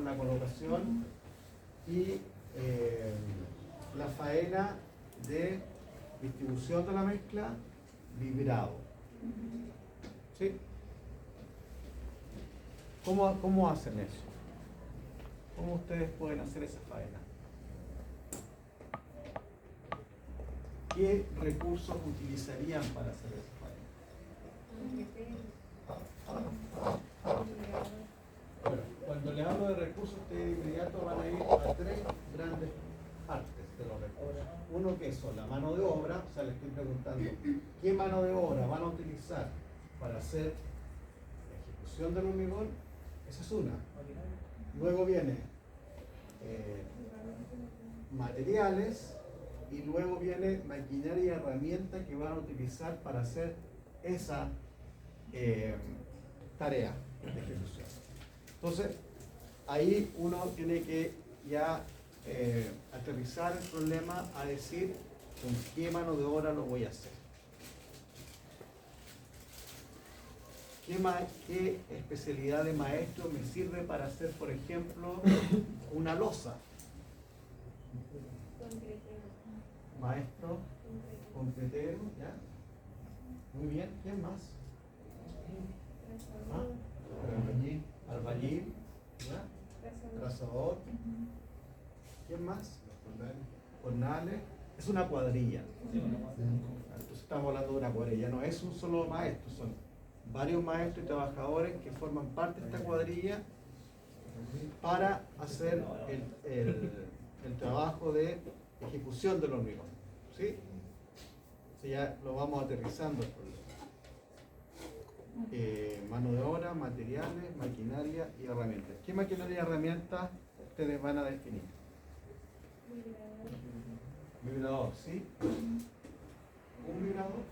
la colocación y la faena de distribución de la mezcla, vibrado. ¿Sí? ¿Cómo hacen eso? ¿Cómo ustedes pueden hacer esa faena? ¿Qué recursos utilizarían para hacer esa faena? Bueno, cuando le hablo de recursos, ustedes de inmediato van a ir a tres grandes partes de los recursos. Uno que son la mano de obra, o sea, les estoy preguntando, ¿qué mano de obra van a utilizar para hacer la ejecución del hormigón? Esa es una. Luego viene materiales y luego viene maquinaria y herramienta que van a utilizar para hacer esa tarea de ejecución. Entonces, ahí uno tiene que ya aterrizar el problema a decir con qué mano de obra lo voy a hacer. ¿Qué especialidad de maestro me sirve para hacer, por ejemplo, una losa? Maestro, concretero, ¿ya? Muy bien, ¿quién más? ¿Ah? Albañil, ¿ya? Trazador. ¿Quién más? Jornales. Es una cuadrilla. Entonces estamos hablando de una cuadrilla, no es un solo maestro, son varios maestros y trabajadores que forman parte de esta cuadrilla para hacer el trabajo de ejecución del hormigón. ¿Sí? Entonces ya lo vamos aterrizando el problema. Mano de obra, materiales, maquinaria y herramientas. ¿Qué maquinaria y herramientas ustedes van a definir? Vibrador, ¿sí? ¿Un vibrador?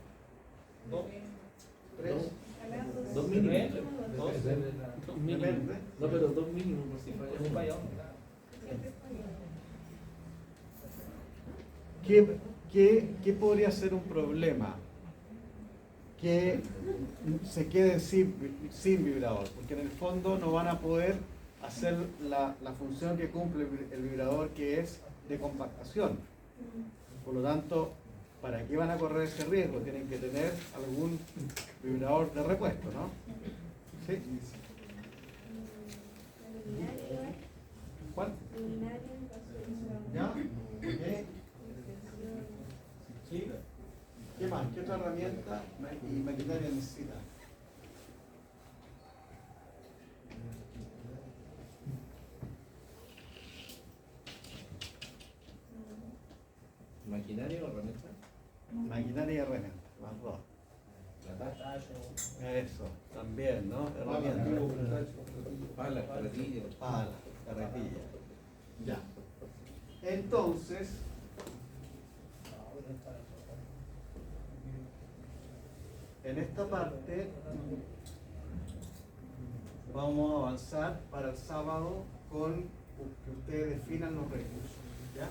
¿Dos? ¿Tres?
Dos mínimos.
¿Dos? Depende.
No, pero dos mínimos por si falla.
¿Qué podría ser un problema? Que se queden sin vibrador, porque en el fondo no van a poder hacer la función que cumple el vibrador, que es de compactación. Por lo tanto, ¿para qué van a correr ese riesgo? Tienen que tener algún vibrador de repuesto, ¿no? ¿Sí? ¿Cuál? ¿Ya? ¿Ok? ¿Sí? ¿Qué más? ¿Qué otra herramienta y maquinaria necesita?
¿Maquinaria o herramienta?
Maquinaria y herramienta, las dos. Eso, también, ¿no? Herramienta.
Pala, carretilla.
Pala, carretilla. Ya. Entonces, en esta parte vamos a avanzar para el sábado con que ustedes definan los recursos. ¿Ya?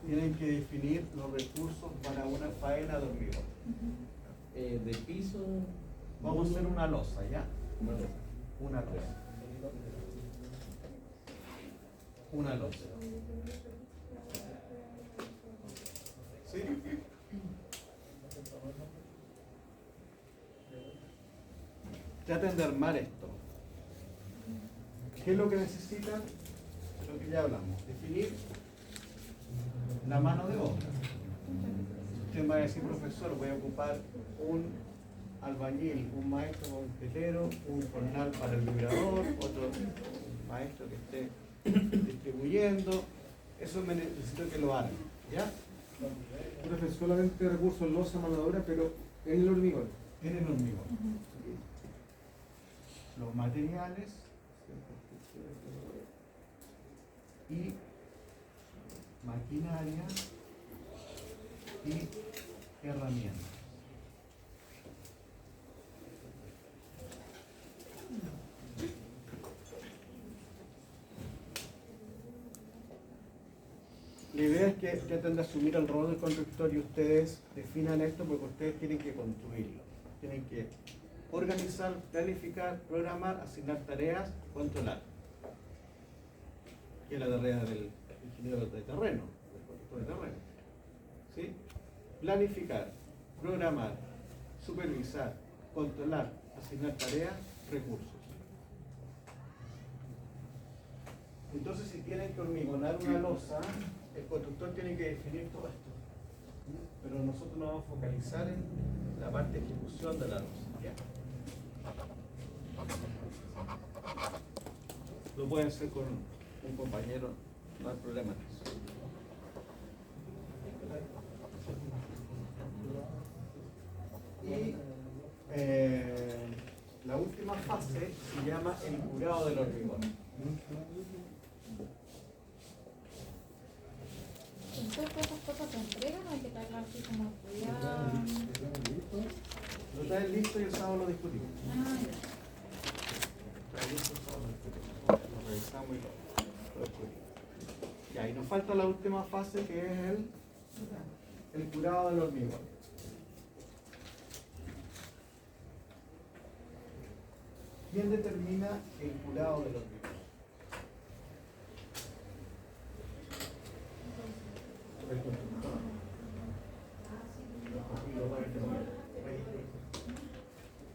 Tienen que definir los recursos para una faena de hormigón.
De piso.
Vamos a hacer una losa, ¿ya?
Una losa.
Una losa. Una losa. ¿Sí? Traten de armar esto. ¿Qué es lo que necesitan? Lo que ya hablamos. Definir la mano de obra. Usted va a decir, profesor, voy a ocupar un albañil, un maestro concretero, un jornal para el vibrador, otro maestro que esté distribuyendo. Eso me necesito que lo hagan, ¿ya?
Profe, solamente recursos losa, mano de obra, pero en el hormigón.
En el hormigón. Los materiales y maquinaria y herramientas. La idea es que traten de asumir el rol del constructor y ustedes definan esto porque ustedes tienen que construirlo. Tienen que organizar, planificar, programar, asignar tareas, controlar. Que es la tarea del ingeniero de terreno, del constructor de terreno. ¿Sí? Planificar, programar, supervisar, controlar, asignar tareas, recursos. Entonces, si tienen que hormigonar una losa, el constructor tiene que definir todo esto. Pero nosotros nos vamos a focalizar en la parte de ejecución de la losa. ¿Ya? Lo pueden hacer con un compañero, no hay problema en eso. Y la última fase se llama el curado del hormigón.
Entonces, esas cosas se entregan, hay que traerlas así como estudiadas.
Lo traen listo y el sábado lo discutimos.
Ah, ya.
Traen listo el sábado lo discutimos. Lo revisamos y lo discutimos. Ya, y nos falta la última fase, que es el curado del hormigón. ¿Quién determina el curado del hormigón? El constructor.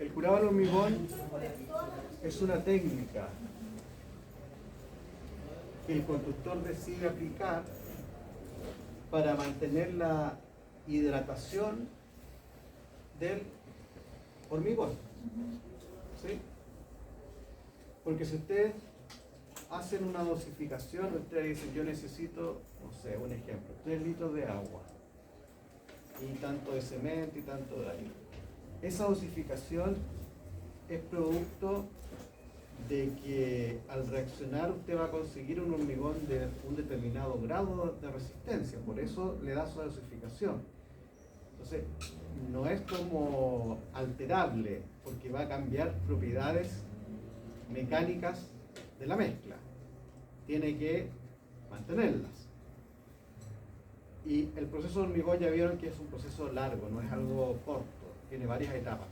El curado del hormigón es una técnica que el constructor decide aplicar para mantener la hidratación del hormigón. ¿Sí? Porque si ustedes hacen una dosificación, ustedes dicen, yo necesito, no sé, un ejemplo, 3 litros de agua, y tanto de cemento y tanto de arena. Esa dosificación es producto de que al reaccionar usted va a conseguir un hormigón de un determinado grado de resistencia, por eso le da su dosificación. Entonces, no es como alterable, porque va a cambiar propiedades mecánicas de la mezcla. Tiene que mantenerlas. Y el proceso de hormigón ya vieron que es un proceso largo, no es algo corto, tiene varias etapas.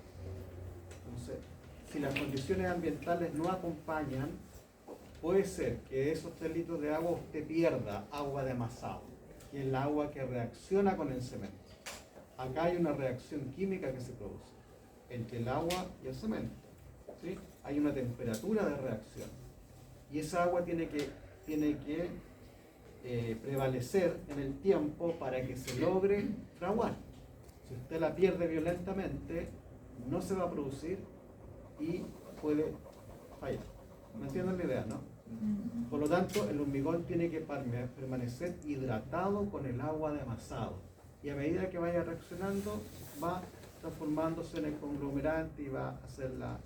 Entonces, si las condiciones ambientales no acompañan, puede ser que de esos 3 litros de agua usted pierda agua de amasado, que es el agua que reacciona con el cemento. Acá hay una reacción química que se produce entre el agua y el cemento, ¿sí? Hay una temperatura de reacción y esa agua tiene que prevalecer en el tiempo para que se logre fraguar. Si usted la pierde violentamente, no se va a producir y puede fallar. ¿Me entienden la idea, no? Por lo tanto, el hormigón tiene que permanecer hidratado con el agua de amasado. Y a medida que vaya reaccionando, va transformándose en el conglomerante y va a hacer la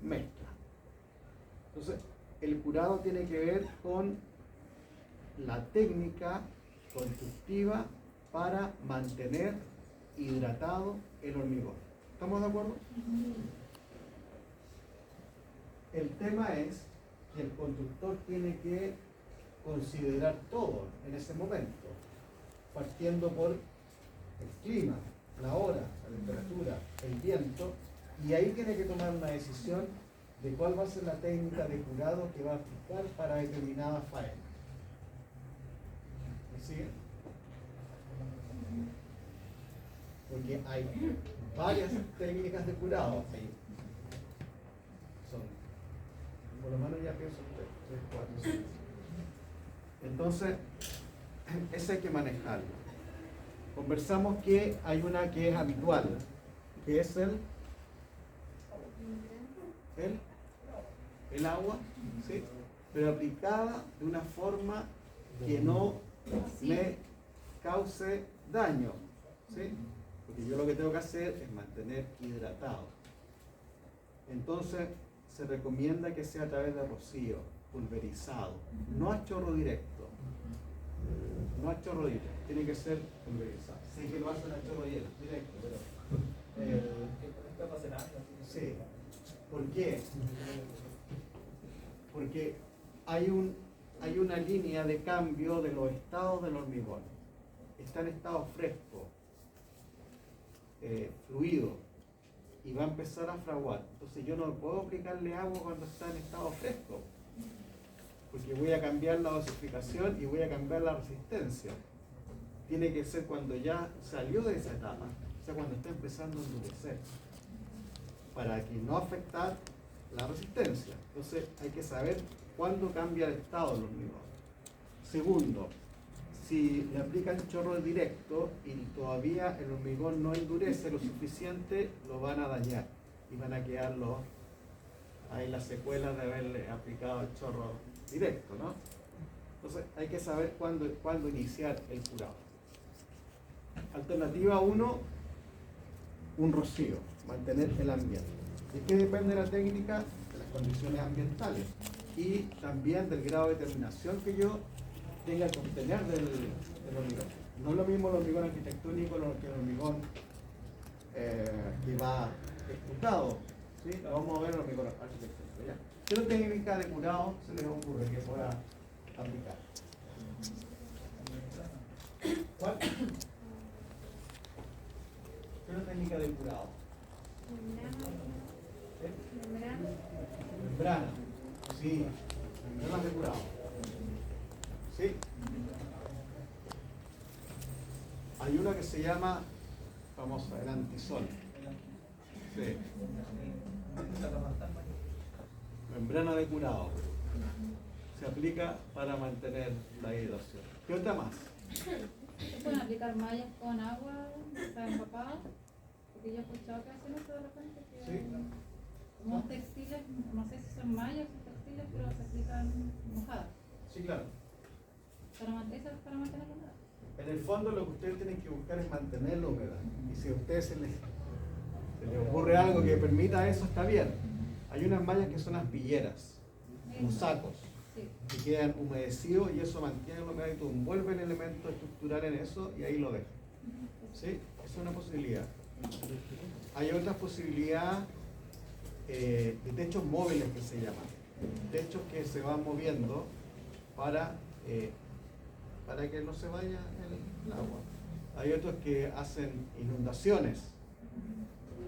mezcla. Entonces, el curado tiene que ver con la técnica constructiva para mantener hidratado el hormigón. ¿Estamos de acuerdo? El tema es que el constructor tiene que considerar todo en ese momento, partiendo por el clima, la hora, la temperatura, el viento, y ahí tiene que tomar una decisión de cuál va a ser la técnica de curado que va a aplicar para determinada faena. ¿Me siguen? Porque hay varias técnicas de curado. Son, por lo menos ya pienso 3, 4, 5. Entonces, eso hay que manejarlo. Conversamos que hay una que es habitual, que es el agua, ¿sí? Pero aplicada de una forma que no me cause daño, ¿sí? Porque yo lo que tengo que hacer es mantener hidratado. Entonces se recomienda que sea a través de rocío, pulverizado, no a chorro directo. No a chorro directo, tiene que ser pulverizado. Sí que lo hacen a chorro directo, pero sí. ¿Por qué? Porque hay una línea de cambio de los estados del hormigón. Está en estado fresco, fluido, y va a empezar a fraguar. Entonces yo no puedo aplicarle agua cuando está en estado fresco, porque voy a cambiar la dosificación y voy a cambiar la resistencia. Tiene que ser cuando ya salió de esa etapa, o sea, cuando está empezando a endurecer, para que no afectar la resistencia. Entonces hay que saber cuándo cambia el estado del hormigón. Segundo, si le aplican chorro directo y todavía el hormigón no endurece lo suficiente, lo van a dañar y van a quedar ahí las secuelas de haberle aplicado el chorro directo, ¿no? Entonces hay que saber cuándo iniciar el curado. Alternativa 1, un rocío, mantener el ambiente. ¿De qué depende la técnica? De las condiciones ambientales y también del grado de terminación que yo tenga que obtener del hormigón. No es lo mismo el hormigón arquitectónico que el hormigón que va estructurado, ¿sí? Vamos a ver el hormigón arquitectónico, ¿ya? ¿Qué técnica de curado se les ocurre que pueda aplicar? ¿Cuál? ¿Qué técnica de curado? Membrana. Sí, membranas de curado. ¿Sí? Hay una que se llama, famosa, el antisol. Sí. Membrana de curado. Se aplica para mantener la hidratación. ¿Qué otra más?
¿Se pueden aplicar mallas con agua para empapado? Porque yo he escuchado que hacen eso de repente. Que
Sí.
unos textiles, no sé si son mallas o textiles, móviles, pero se aplican mojadas.
Sí, claro.
Esa es para mantener la humedad.
En el fondo lo que ustedes tienen que buscar es mantener la humedad. Y si a ustedes se les ocurre algo que permita eso, está bien. Hay unas mallas que son aspilleras, como sacos,
Sí.
que quedan humedecidos y eso mantiene la humedad y tú envuelves el elemento estructural en eso y ahí lo dejas. ¿Sí? Esa es una posibilidad. Hay otra posibilidad de techos móviles que se llaman. Techos que se van moviendo para que no se vaya el agua. Hay otros que hacen inundaciones,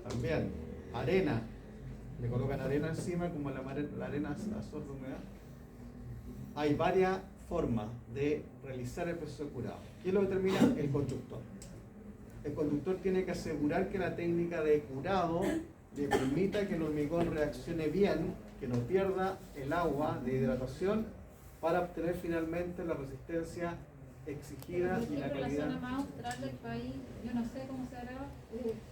también, arena, le colocan arena encima como la arena absorbe humedad. Hay varias formas de realizar el proceso de curado. ¿Quién lo determina? El constructor. El constructor tiene que asegurar que la técnica de curado le permita que el hormigón reaccione bien, que no pierda el agua de hidratación para obtener finalmente la resistencia exigida y la
Por la
calidad.
zona más austral del país, yo no sé cómo se hará,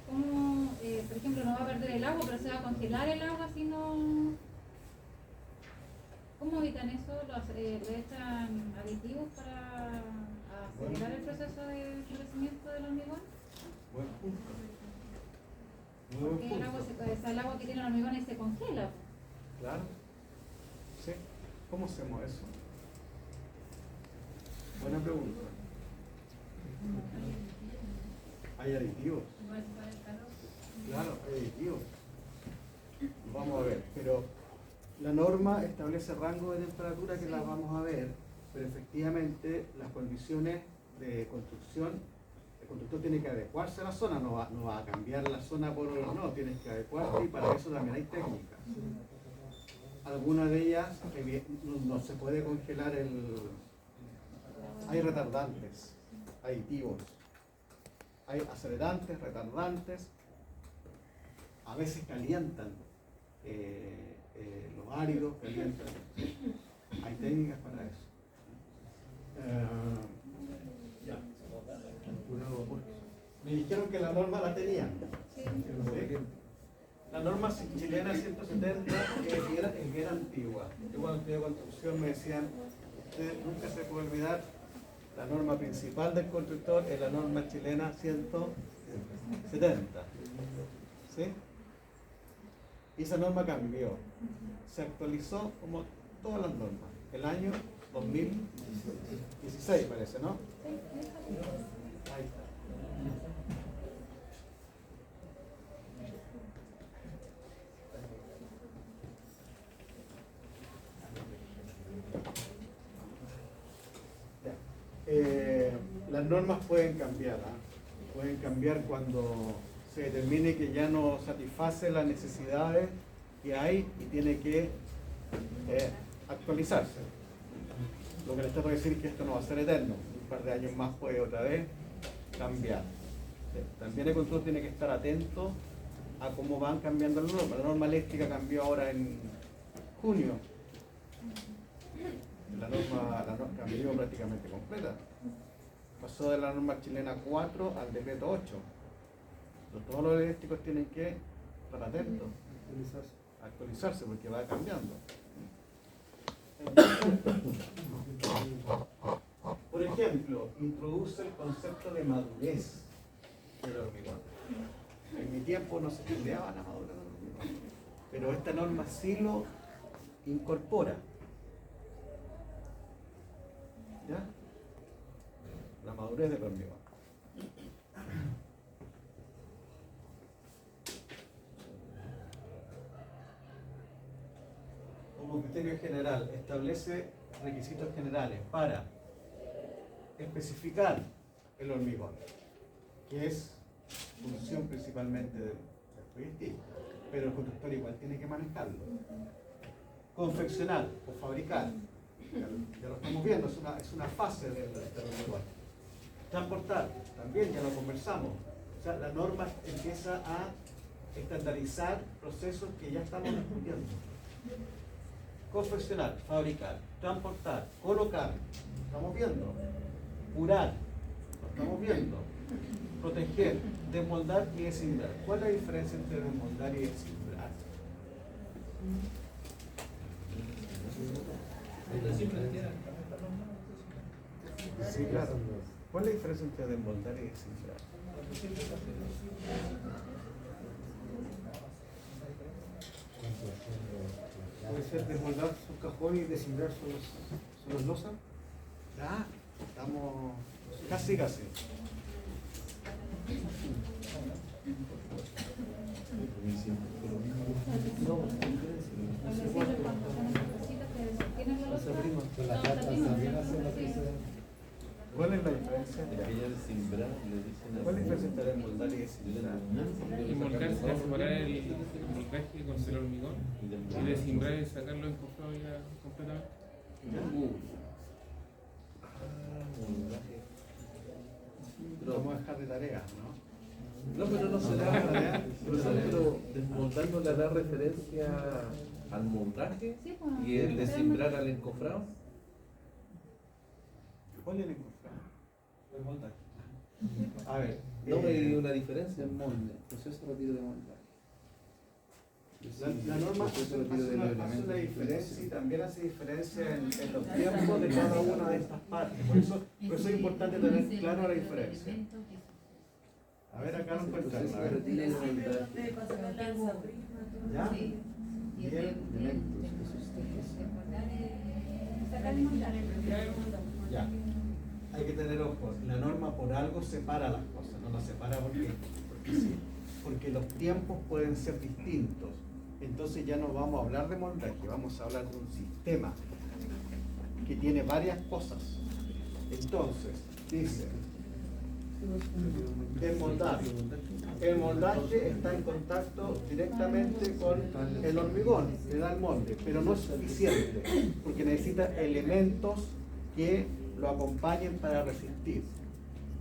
cómo, por ejemplo, no va a perder el agua, pero se va a congelar el agua si no... ¿Cómo evitan eso? ¿Le echan aditivos para acelerar el proceso de endurecimiento del hormigón?
Buen punto. Muy buen
Porque el agua,
punto.
el agua que tiene el hormigón y se congela.
Claro. Sí. ¿Cómo hacemos eso? Buena pregunta. ¿Hay aditivos? Claro, hay aditivos. Vamos a ver, pero la norma establece rango de temperatura que las vamos a ver, pero efectivamente las condiciones de construcción, el constructor tiene que adecuarse a la zona, no va a cambiar la zona por no, tienes que adecuarte y para eso también hay técnicas. Algunas de ellas no se puede congelar hay retardantes, aditivos, hay acelerantes, retardantes, a veces calientan los áridos, calientan. Hay técnicas para eso. Ya. Me dijeron que la norma la tenían.
Sí.
¿Sí? La norma chilena 170 es bien antigua. Yo cuando estudié construcción me decían, usted nunca se puede olvidar, la norma principal del constructor es la norma chilena 170. ¿Sí? Y esa norma cambió. Se actualizó como todas las normas. El año 2016 parece, ¿no? Ahí está. Las normas pueden cambiar, pueden cambiar cuando se determine que ya no satisface las necesidades que hay y tiene que actualizarse. Lo que les trato de decir es que esto no va a ser eterno, un par de años más puede otra vez cambiar. También el constructor tiene que estar atento a cómo van cambiando las normas. La norma eléctrica cambió ahora en junio. La norma cambió prácticamente completa. Pasó de la norma chilena 4 al decreto 8. Todos los eléctricos tienen que estar atentos, actualizarse porque va cambiando. Por ejemplo, introduce el concepto de madurez del hormigón. En mi tiempo no se estudiaba la madurez del hormigón, pero esta norma sí lo incorpora. ¿Ya? La madurez del hormigón. Como criterio general, establece requisitos generales para especificar el hormigón, que es función principalmente del proyectista, pero el constructor igual tiene que manejarlo. Confeccionar o fabricar, ya lo estamos viendo, es una fase del hormigón. Transportar, también ya lo conversamos. O sea, la norma empieza a estandarizar procesos que ya estamos discutiendo. Confeccionar, fabricar, transportar, colocar, estamos viendo. Curar, lo estamos viendo. Proteger, desmoldar y desinflar. ¿Cuál es la diferencia entre desmoldar y desinflar? Sí, claro. ¿Cuál es la diferencia entre desmoldar y desinflar?
Puede ser desmoldar su cajón y desinflar sus losas.
Ya, estamos casi. ¿Cuál es la diferencia? ¿Cuál es la diferencia entre desmoldar y desinflar?
El moldear sería separar el moldaje con el hormigón y desimbrar y sacarlo encofrado ya completamente.
Vamos a dejar de tareas, ¿no?
No, pero no será. Pero desmoldar no le da referencia al montaje
Sí, pues,
y el desimbrar al encofrado.
¿Cuál es el encofrado? El montaje. A ver,
No hay una diferencia.
Proceso rápido de montaje.
la norma hace una diferencia y también hace diferencia en los tiempos de cada una de estas partes. Por eso es importante tener claro la diferencia. A ver, acá lo encontramos. A ver. ¿Ya? Bien. Ya. Hay que tener ojo. La norma por algo separa las cosas. No las separa porque sí. Porque los tiempos pueden ser distintos. Entonces ya no vamos a hablar de montaje, vamos a hablar de un sistema que tiene varias cosas. Entonces, dice, el moldaje está en contacto directamente con el hormigón, le da el molde, pero no es suficiente, porque necesita elementos que lo acompañen para resistir.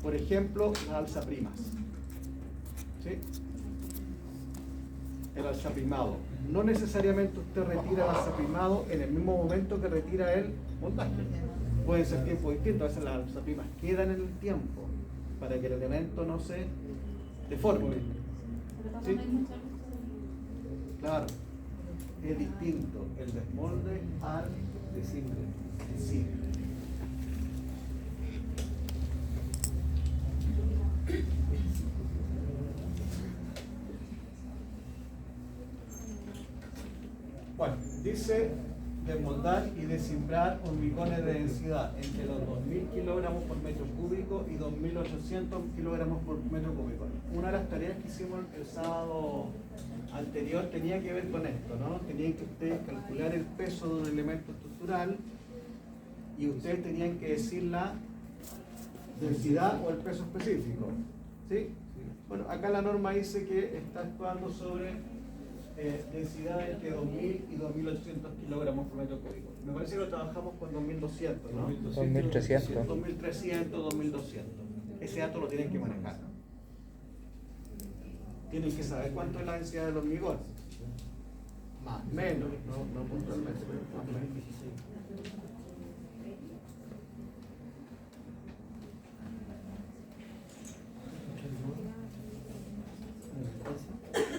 Por ejemplo, las alzaprimas. ¿Sí? El alzaprimado. No necesariamente usted retira el alzaprimado en el mismo momento que retira el moldaje. Pueden ser tiempos distintos, a veces las alzaprimas quedan en el tiempo para que el elemento no se deforme. ¿Sí? Claro, es distinto el desmolde al desimbre. Bueno, dice desmoldar y desimbrar hormigones de densidad entre los 2000 kilogramos por metro cúbico y 2800 kilogramos por metro cúbico. Una de las tareas que hicimos el sábado anterior tenía que ver con esto, ¿no? Tenían que ustedes calcular el peso de un elemento estructural y ustedes tenían que decir la densidad o el peso específico. ¿Sí? Bueno, acá la norma dice que está actuando sobre densidad entre 2000 y 2800 kilogramos por metro cúbico. Me parece que lo trabajamos con 2200, ¿no?
2300.
2300, 2200. Ese dato lo tienen que manejar. Tienen que saber cuánto es la densidad del hormigón. Más, menos, no puntualmente, pero más o menos.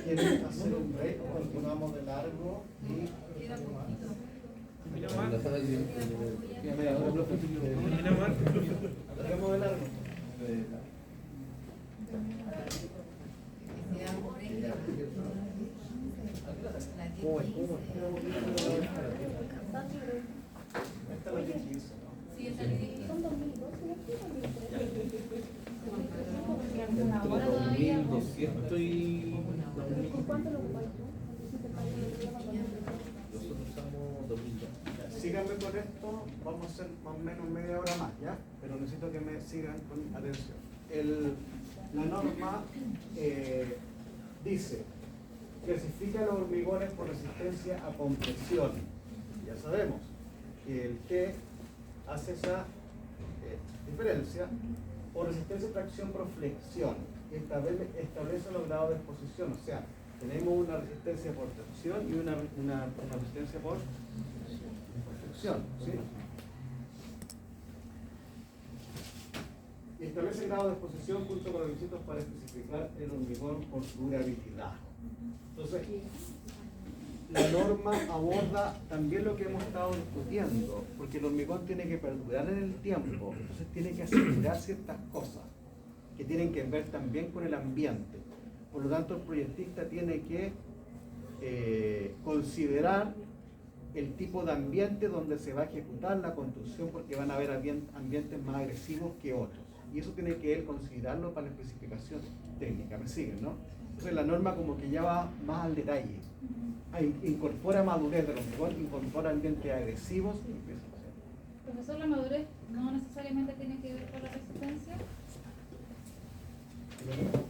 ¿Quieren hacer un break? Continuamos de largo y... Hagamos de largo. Esta es la que hizo, ¿no?
Sí, esa que son 2012.
2200 y...
¿Cuánto lo ocupáis tú?
Nosotros usamos 2002.
Síganme con esto, vamos a hacer más o menos media hora más, ¿ya? Pero necesito que me sigan con atención. La norma dice, clasifica los hormigones por resistencia a compresión. Ya sabemos que el T hace esa diferencia, o resistencia a tracción por flexión, y establece los grados de exposición, o sea, tenemos una resistencia por tracción y una resistencia por flexión, ¿sí? Y establece el grado de exposición junto con los requisitos para especificar el hormigón por durabilidad. Entonces, la norma aborda también lo que hemos estado discutiendo, porque el hormigón tiene que perdurar en el tiempo, entonces tiene que asegurar ciertas cosas que tienen que ver también con el ambiente. Por lo tanto, el proyectista tiene que considerar el tipo de ambiente donde se va a ejecutar la construcción, porque van a haber ambientes más agresivos que otros. Y eso tiene que él considerarlo para la especificación técnica, ¿me siguen, no? Entonces la norma como que ya va más al detalle. Incorpora madurez del hormigón, incorpora ambientes agresivos y empieza a hacer.
Profesor, la madurez no necesariamente tiene que ver con la resistencia,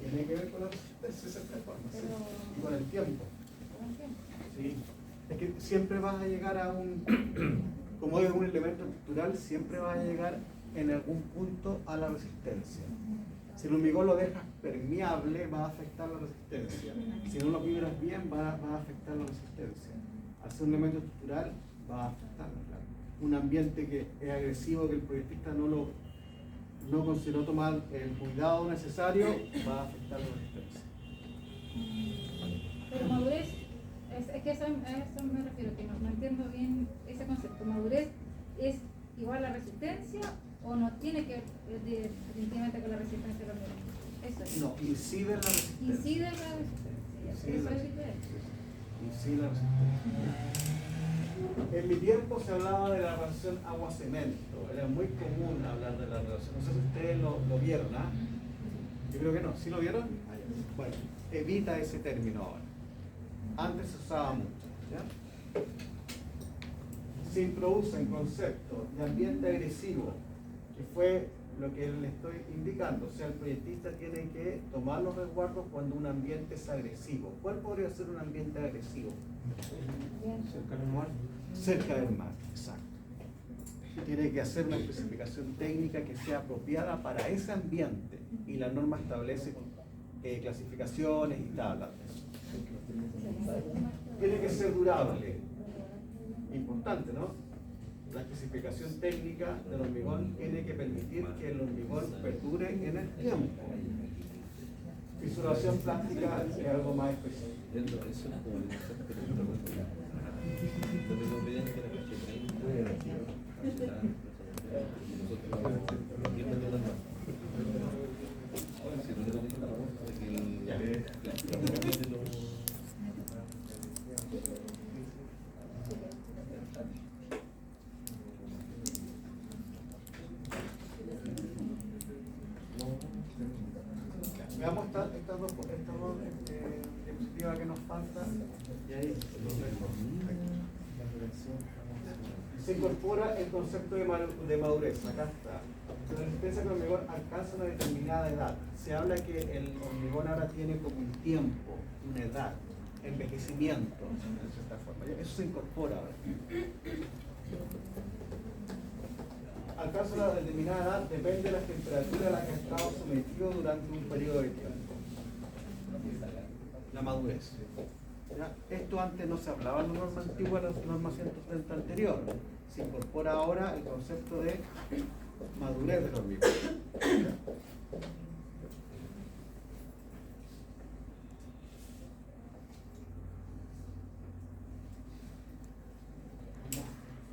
Tiene que ver con la resistencia de cierta forma, sí.
pero
Y con el tiempo.
con el tiempo.
Sí. Es que siempre vas a llegar a un, como es un elemento estructural, siempre vas a llegar en algún punto a la resistencia. Si el hormigón lo dejas permeable, va a afectar la resistencia. Si no lo vibras bien, va a afectar la resistencia. Al ser un elemento estructural, va a afectarlo, claro. Un ambiente que es agresivo, que el proyectista no consideró tomar el cuidado necesario, va a afectar la resistencia.
Pero madurez, es que a eso me refiero, que no entiendo bien ese concepto. ¿Madurez es igual a resistencia o no tiene que ver definitivamente con la resistencia del hormigón? Eso es.
No, incide en la resistencia.
Incide en la resistencia.
Incide en
Eso
la
es diferente.
Incide en la resistencia. En mi tiempo se hablaba de la relación agua-cemento. Era muy común hablar de la relación. No sé si ustedes lo vieron, ¿ah? Yo creo que no. ¿Sí lo vieron? Ah, ya. Bueno, evita ese término ahora. Antes se usaba mucho, ¿ya? Se introduce en concepto de ambiente agresivo, que fue lo que le estoy indicando. O sea, el proyectista tiene que tomar los resguardos cuando un ambiente es agresivo. ¿Cuál podría ser un ambiente agresivo?
Cerca del mar.
Cerca del mar, exacto. Tiene que hacer una especificación técnica que sea apropiada para ese ambiente, y la norma establece clasificaciones y tablas de eso. Tiene que ser durable. Importante, ¿no? La especificación técnica del hormigón tiene que permitir que el hormigón perdure en el tiempo. Fisuración plástica es algo más específico.
Eso es como el concepto que lo mismo piden que la caché 30,
Veamos estas dos diapositivas que nos faltan y ahí los dejo. Se incorpora el concepto de madurez. Acá está. La resistencia del hormigón alcanza una determinada edad. Se habla que el hormigón ahora tiene como un tiempo, una edad, envejecimiento, de cierta forma. Eso se incorpora ahora. Alcanza una determinada edad, depende de la temperatura a la que ha estado sometido durante un periodo de tiempo. La madurez. ¿Ya? Esto antes no se hablaba en la norma antigua, la norma 130 anterior. Se incorpora ahora el concepto de madurez del hormigón.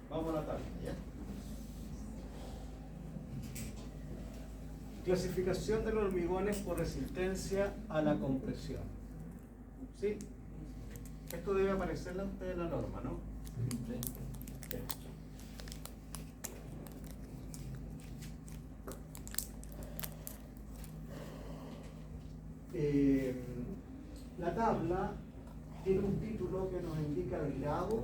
Vamos a la tabla, ¿ya? Clasificación de los hormigones por resistencia a la compresión. ¿Sí? Esto debe aparecerle a ustedes en la norma, ¿no? Sí. La tabla tiene un título que nos indica el grado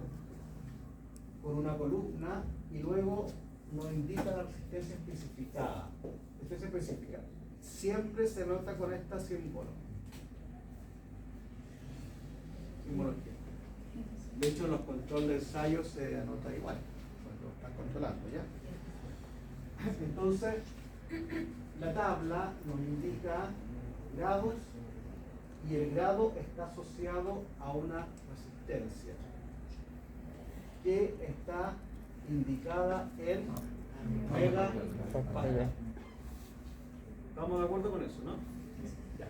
con una columna y luego nos indica la resistencia especificada. Resistencia especificada. Siempre se nota con esta símbolo. Simbología. De hecho, en los controles de ensayo se anota igual, cuando están controlando, ¿ya? Entonces, la tabla nos indica grados y el grado está asociado a una resistencia que está indicada en megapascal. ¿Estamos de acuerdo con eso, no? Ya.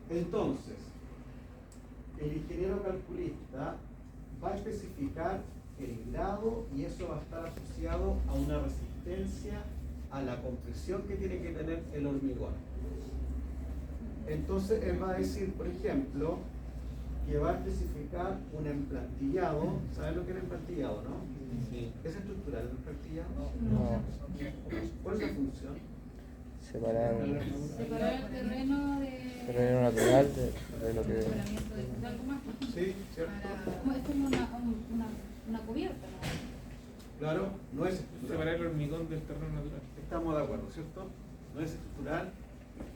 Entonces, el ingeniero calculista va a especificar el grado y eso va a estar asociado a una resistencia a la compresión que tiene que tener el hormigón. Entonces él va a decir, por ejemplo, que va a especificar un emplantillado. ¿Sabes lo que es el emplantillado, no?
Sí.
¿Es estructural el emplantillado?
No,
¿Cuál es la función?
separar
Separar el terreno de...
terreno natural de lo que...
Mejoramiento de algo más.
Sí, ¿cierto?
Es como una cubierta, ¿no?
Claro, no es estructural.
Separar el hormigón del terreno natural.
Estamos de acuerdo, ¿cierto? No es estructural,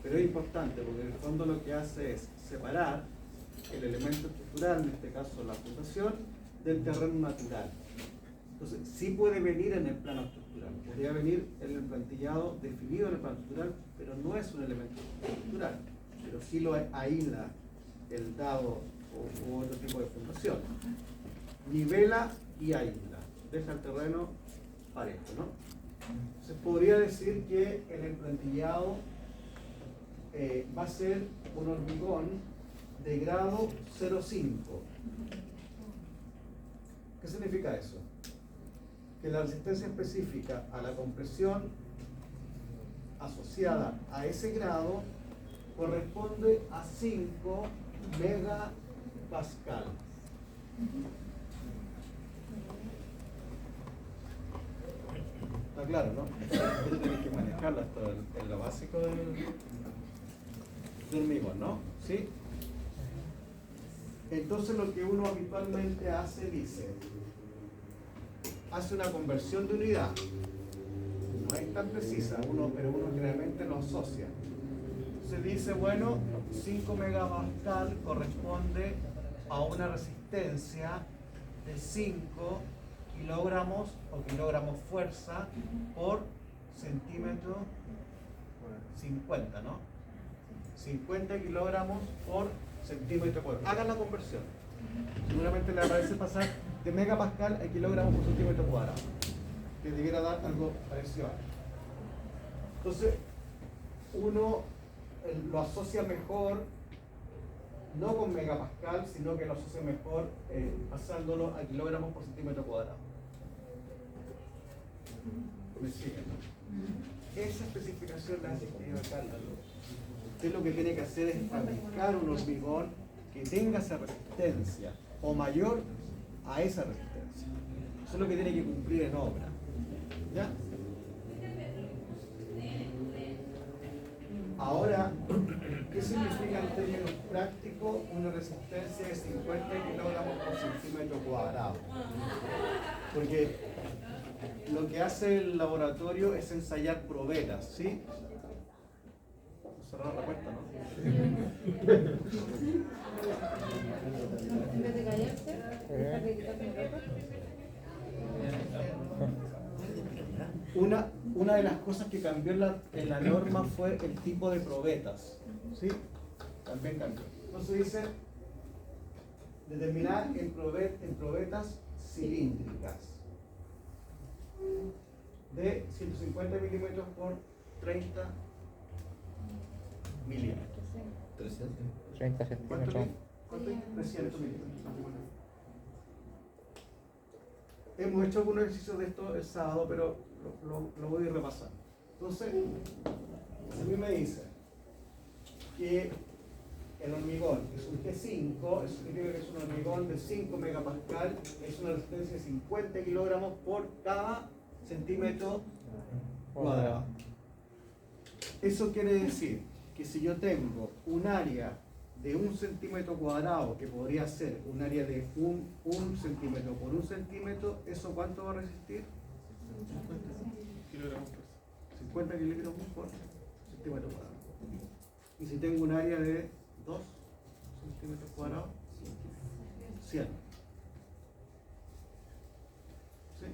pero es importante porque en el fondo lo que hace es separar el elemento estructural, en este caso la fundación, del terreno natural. Entonces, sí puede venir en el plano estructural, podría venir en el plantillado definido en el plano estructural, pero no es un elemento estructural, pero sí lo aísla el dado u otro tipo de fundación. Nivela y aísla, deja el terreno parejo, ¿no? Entonces podría decir que el emplantillado va a ser un hormigón de grado 0,5. ¿Qué significa eso? Que la resistencia específica a la compresión asociada a ese grado corresponde a 5 megapascal. Está claro, ¿no? Esto tienes que manejarlo hasta en lo básico del hormigón, ¿no? ¿Sí? Entonces lo que uno habitualmente hace, hace una conversión de unidad. No es tan precisa, pero uno generalmente lo asocia. Se dice, bueno, 5 megapascal corresponde a una resistencia de 5 kilogramos o kilogramos fuerza por centímetro 50, ¿no? 50 kilogramos por centímetro cuadrado. Hagan la conversión. Seguramente le aparece pasar de megapascal a kilogramos por centímetro cuadrado, que debiera dar algo parecido a esto. Entonces, uno lo asocia mejor, no con megapascal, sino que lo asocia mejor pasándolo a kilogramos por centímetro cuadrado. ¿Me siguen? Esa especificación la hace Carlos. Usted lo que tiene que hacer es fabricar un hormigón que tenga esa resistencia o mayor a esa resistencia. Eso es lo que tiene que cumplir en obra. ¿Ya? Ahora, ¿qué significa en términos prácticos una resistencia de 50 kilogramos por centímetro cuadrado? Porque lo que hace el laboratorio es ensayar probetas, ¿sí? Cerrar la puerta, ¿no?
En vez de callarse, dejar de quitarse el ropa.
Una de las cosas que cambió en la norma fue el tipo de probetas, ¿sí? También cambió. Entonces dice, determinar en probetas cilíndricas de 150 milímetros por 30 milímetros.
300.
30
¿Cuánto
centímetros.
es? 300 milímetros. Hemos hecho algunos ejercicios de esto el sábado, pero lo voy a repasar. Entonces, si a mí me dice que el hormigón es un G5, eso significa que es un hormigón de 5 megapascal, es una resistencia de 50 kilogramos por cada centímetro cuadrado. Eso quiere decir que si yo tengo un área de 1 centímetro cuadrado, que podría ser un área de 1 centímetro por 1 centímetro, ¿eso cuánto va a resistir? 50 kilogramos por centímetro cuadrado. Y si tengo un área de 2 centímetros cuadrados, 100. ¿Sí?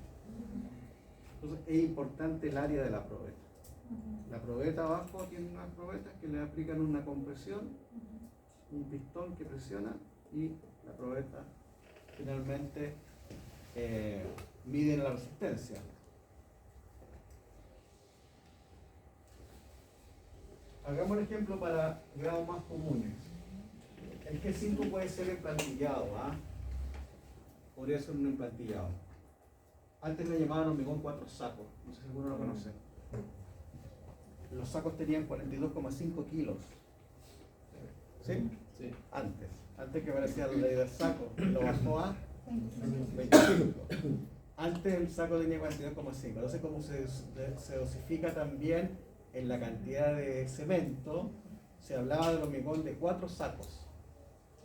Entonces es importante el área de la probeta. La probeta abajo tiene unas probetas que le aplican una compresión, un pistón que presiona, y la probeta finalmente mide la resistencia. Hagamos un ejemplo para grados más comunes. El G5 puede ser emplantillado, ¿ah? Podría ser un emplantillado. Antes le llamaban hormigón 4 sacos, no sé si alguno lo conoce. Los sacos tenían 42,5 kilos. ¿Sí?
Sí.
Antes que aparecía la ley del saco, lo bajó a 25. Antes el saco tenía 42,5. Entonces, como se dosifica también en la cantidad de cemento, se hablaba del hormigón de 4 sacos.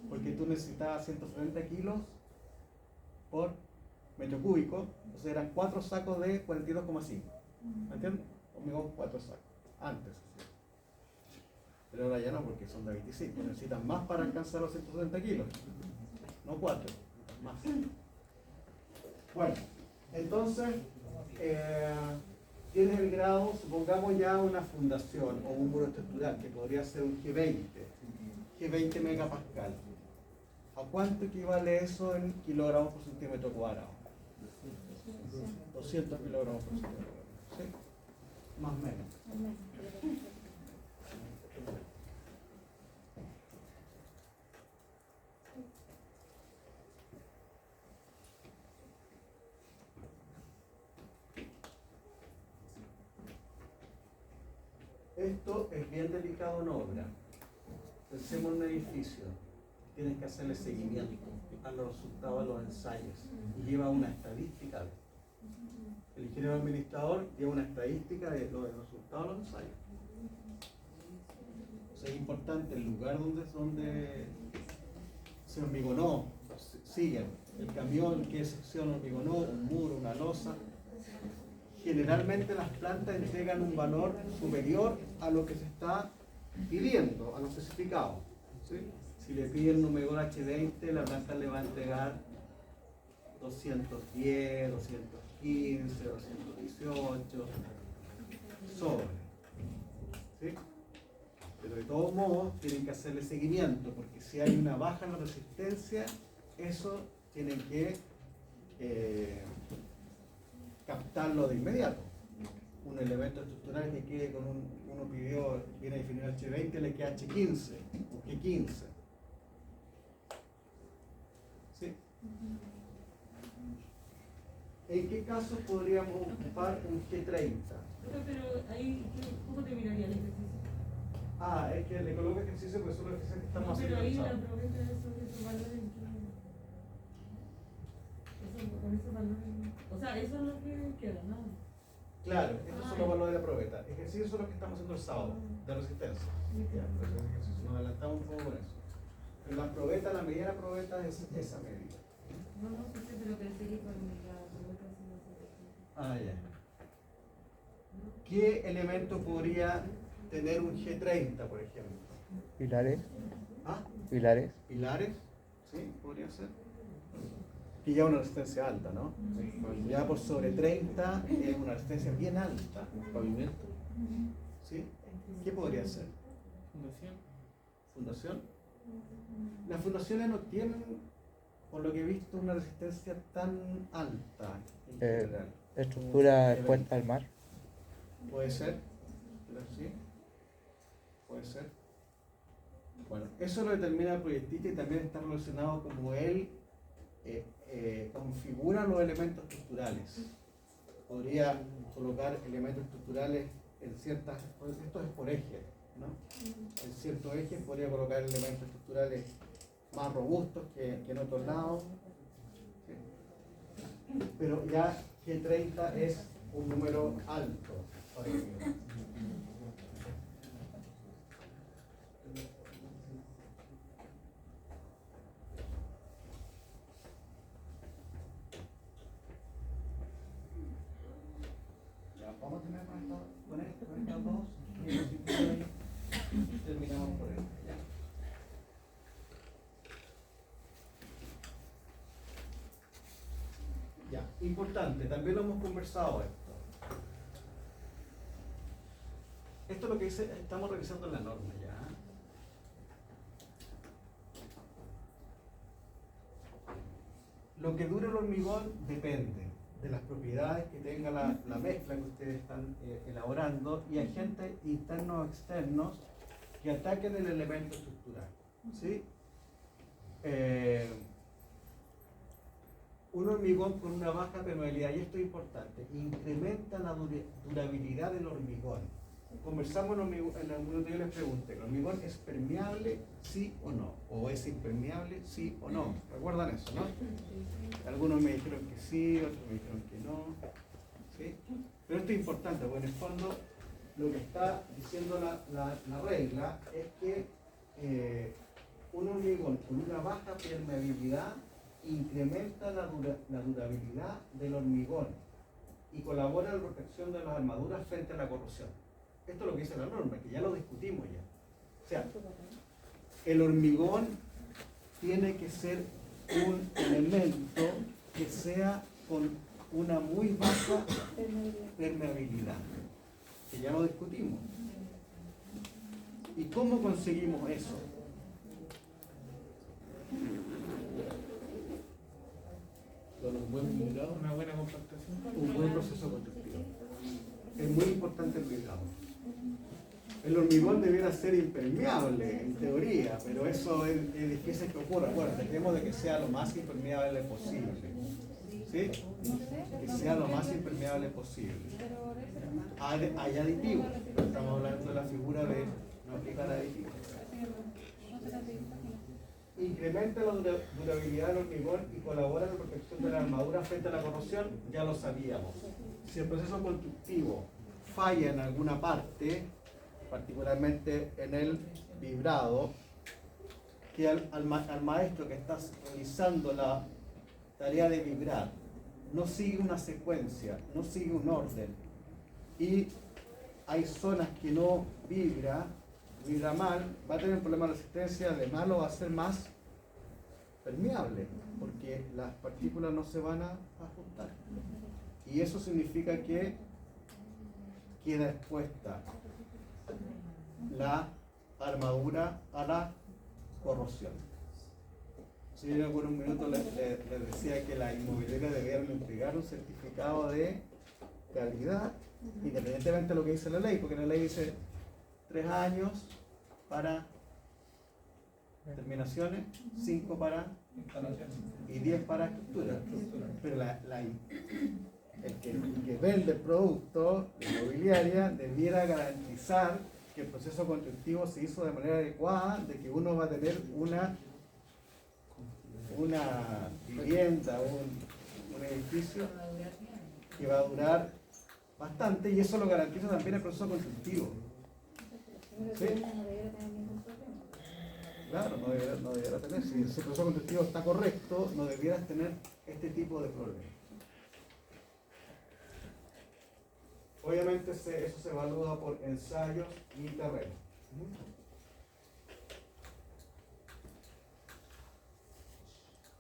Porque tú necesitabas 170 kilos por metro cúbico, entonces eran 4 sacos de 42,5. ¿Me entiendes? Hormigón 4 sacos. Antes. Pero ahora ya no, porque son de 25. Necesitan más para alcanzar los 170 kilos. No 4, más. Bueno, entonces, tienes el grado, supongamos ya una fundación o un muro estructural, que podría ser un G20 megapascal. ¿A cuánto equivale eso en kilogramos por centímetro cuadrado? 200 kilogramos por centímetro cuadrado. ¿Sí? Más o menos. Esto es bien delicado en obra. Pensemos en un edificio. Tienes que hacerle seguimiento a los resultados de los ensayos y lleva una estadística de esto. El ingeniero administrador lleva una estadística de los resultados de los ensayos. O sea, es importante el lugar donde se hormigonó, siguen el camión, qué sección hormigonó, un muro, una losa. Generalmente las plantas entregan un valor superior a lo que se está pidiendo, a lo especificado. ¿Sí? Si le piden un hormigón H20, la planta le va a entregar 210, 215, 218 sobre. ¿Sí? Pero de todos modos tienen que hacerle seguimiento, porque si hay una baja en la resistencia, eso tienen que captarlo de inmediato. Un elemento estructural que quede con uno pidió, viene definido H20, le queda H15 o G15. ¿Sí? ¿En qué casos podríamos ocupar un G30?
Pero ahí, ¿cómo terminaría el ejercicio?
Ah, es que le coloco ejercicio porque son los ejercicios que estamos
Pero ahí
haciendo.
la promesa de esos valores, con esos valores, o sea, eso es lo que queda, ¿no?
Claro, estos son los valores de la probeta. Ejercicios son los que estamos haciendo el sábado, de resistencia. Ya, pues, nos adelantamos un poco con eso. En la probeta, la medida de la probeta es esa medida.
No, sí sé, pero pensé que con la promesa sí no sé.
Ah, ya. ¿Qué elemento podría tener un G30, por ejemplo?
Pilares.
¿Ah?
Pilares.
Pilares, sí, podría ser. Que ya una resistencia alta, ¿no? Ya por sobre 30 es una resistencia bien alta.
Pavimento.
¿Sí? ¿Qué podría ser?
Fundación.
¿Fundación? Las fundaciones no tienen, por lo que he visto, una resistencia tan alta en general.
Estructura expuesta al mar.
Puede ser, ¿sí? Puede ser. Bueno, eso lo determina el proyectista y también está relacionado como él configura los elementos estructurales. Podría colocar elementos estructurales en ciertas, esto es por eje, ¿no? En ciertos ejes podría colocar elementos estructurales más robustos que en otros lados. ¿Sí? Pero ya G30 es un número alto. Ya, vamos a tener con estas dos y terminamos por esto. Ya, importante, también lo hemos conversado esto. Esto es lo que dice, estamos revisando la norma ya. Lo que dure el hormigón depende de las propiedades que tenga la mezcla que ustedes están elaborando y agentes internos o externos que ataquen el elemento estructural. ¿Sí? un hormigón con una baja permeabilidad, y esto es importante, incrementa la durabilidad del hormigón. Conversamos en el minuto, yo les pregunté, ¿el hormigón es permeable, sí o no? ¿O es impermeable, sí o no? ¿Recuerdan eso, no? Algunos me dijeron que sí, otros me dijeron que no. ¿Sí? Pero esto es importante, porque en el fondo lo que está diciendo la regla es que un hormigón con una baja permeabilidad incrementa la durabilidad del hormigón y colabora en la protección de las armaduras frente a la corrosión. Esto es lo que dice la norma, que ya lo discutimos ya. O sea, el hormigón tiene que ser un elemento que sea con una muy baja permeabilidad, que ya lo discutimos. ¿Y cómo conseguimos eso?
Con un buen vibrado.
Una buena compactación.
Un buen proceso constructivo. Es muy importante el vibrado. El hormigón debiera ser impermeable, en teoría, pero eso es difícil que ocurra. Bueno, tratemos de que sea lo más impermeable posible. ¿Sí? Que sea lo más impermeable posible. Hay aditivos. Estamos hablando de la figura de no aplicar aditivos. Incrementa la durabilidad del hormigón y colabora en la protección de la armadura frente a la corrosión, ya lo sabíamos. Si el proceso constructivo falla en alguna parte, particularmente en el vibrado, que al maestro que está realizando la tarea de vibrar no sigue una secuencia, no sigue un orden, y hay zonas que no vibra mal, va a tener un problema de resistencia, además lo va a hacer más permeable, porque las partículas no se van a ajustar. Y eso significa que queda expuesta la armadura a la corrosión. Si yo por un minuto les decía que la inmobiliaria debieron entregar un certificado de calidad, independientemente de lo que dice la ley, porque la ley dice 3 años para terminaciones, 5 para y 10 para estructura. Pero el que vende el producto, la inmobiliaria, debiera garantizar que el proceso constructivo se hizo de manera adecuada, de que uno va a tener una vivienda, un edificio que va a durar bastante, y eso lo garantiza también el proceso constructivo. ¿Sí? Claro, no debiera tener. Si el proceso constructivo está correcto, no debieras tener este tipo de problemas. Obviamente eso se evalúa por ensayos y terreno.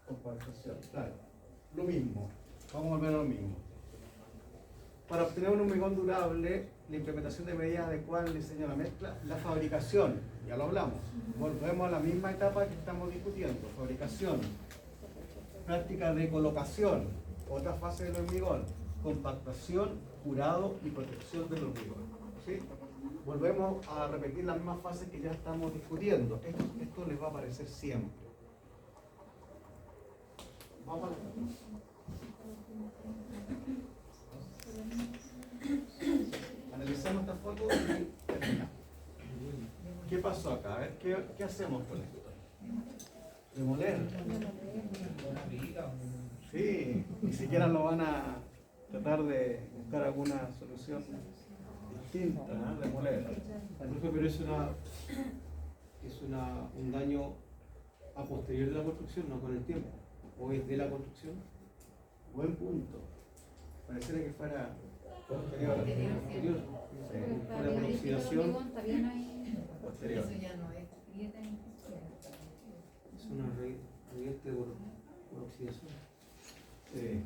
Compactación, claro. Lo mismo. Vamos a volver a lo mismo. Para obtener un hormigón durable, la implementación de medidas adecuadas en el diseño de la mezcla, la fabricación, ya lo hablamos. Volvemos a la misma etapa que estamos discutiendo. Fabricación, práctica de colocación, otra fase del hormigón, compactación, curado y protección del hormigón. ¿Sí? Volvemos a repetir las mismas fases que ya estamos discutiendo. Esto les va a aparecer siempre. Vamos a analizamos esta foto y terminamos. ¿Qué pasó acá? A ver, ¿qué hacemos con esto? Demoler. Sí, ni siquiera lo van a tratar de buscar alguna solución distinta, ¿no? Demoler.
Pero es un daño a posterior de la construcción, no con el tiempo. ¿O es de la construcción?
Buen punto. Pareciera que fuera posterior.
Posterior.
Sí.
Fuera por oxidación.
Posterior.
Eso ya no es grieta en
Es una revierte por oxidación.
Sí.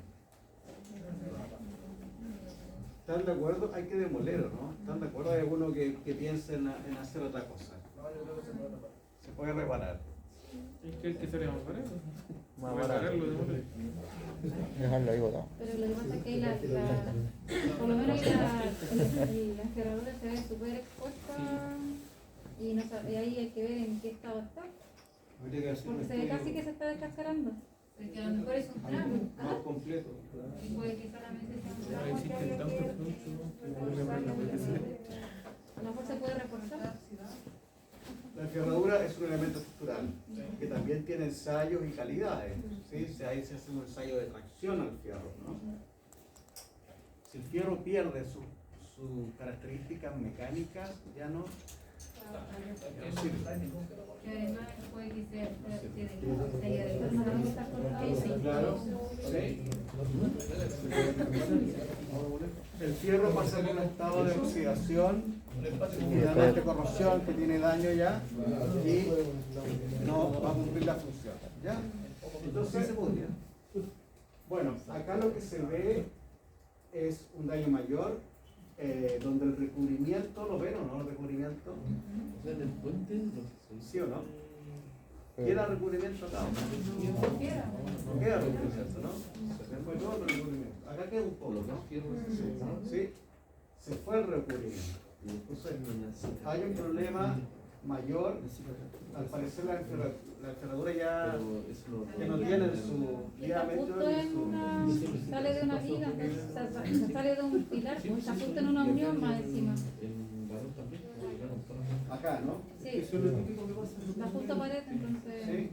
¿Están de acuerdo? Hay que demoler, ¿o no? ¿Están de acuerdo? Hay alguno que piense en hacer otra cosa. Se puede reparar.
¿Qué sería más barato?
Más barato.
Dejarlo ahí botado.
Pero lo que pasa es que por lo menos la encerradura se ve súper expuesta y ahí hay que ver en qué estado está.
Habría que hacer un
Porque se ve
estudio
casi que se está descascarando. Porque a lo mejor es un tramo.
más completo.
Y puede que solamente sea un
Ahora
tramo que
existen
haya
tantos
que
productos, ¿no? Que
reforzar.
pueden ver la web de
A lo mejor se puede reforzar.
La enferradura es un elemento estructural que también tiene ensayos y calidades. ¿Sí? Ahí se hace un ensayo de tracción al fierro, ¿no? Si el fierro pierde sus características mecánicas, ya no sirve.
Que además puede que se haya de forma de estas cosas.
Claro, sí. El fierro pasa por un estado de oxidación y además de corrosión que tiene daño ya y no va a cumplir la función. ¿Ya? Entonces, bueno, acá lo que se ve es un daño mayor, donde el recubrimiento, ¿lo ven o no? El recubrimiento,
O sea, en el puente,
¿sí o no? ¿Queda recubrimiento acá? No queda recubrimiento, ¿no? Se fue todo el recubrimiento. Acá queda un poco,
los
¿no?
dos fierros
Sí, se fue el recubrimiento. Entonces, hay un problema mayor. Al parecer la enferradura ya que no tiene su
Está
diámetro
justo
ni
en
su...
una, sale de una viga, entonces, sale de un pilar, pues, está justo en una unión más encima.
En varón también,
Acá, ¿no?
Sí,
Eso es lo típico que pasa.
está justo pared, entonces.
Sí.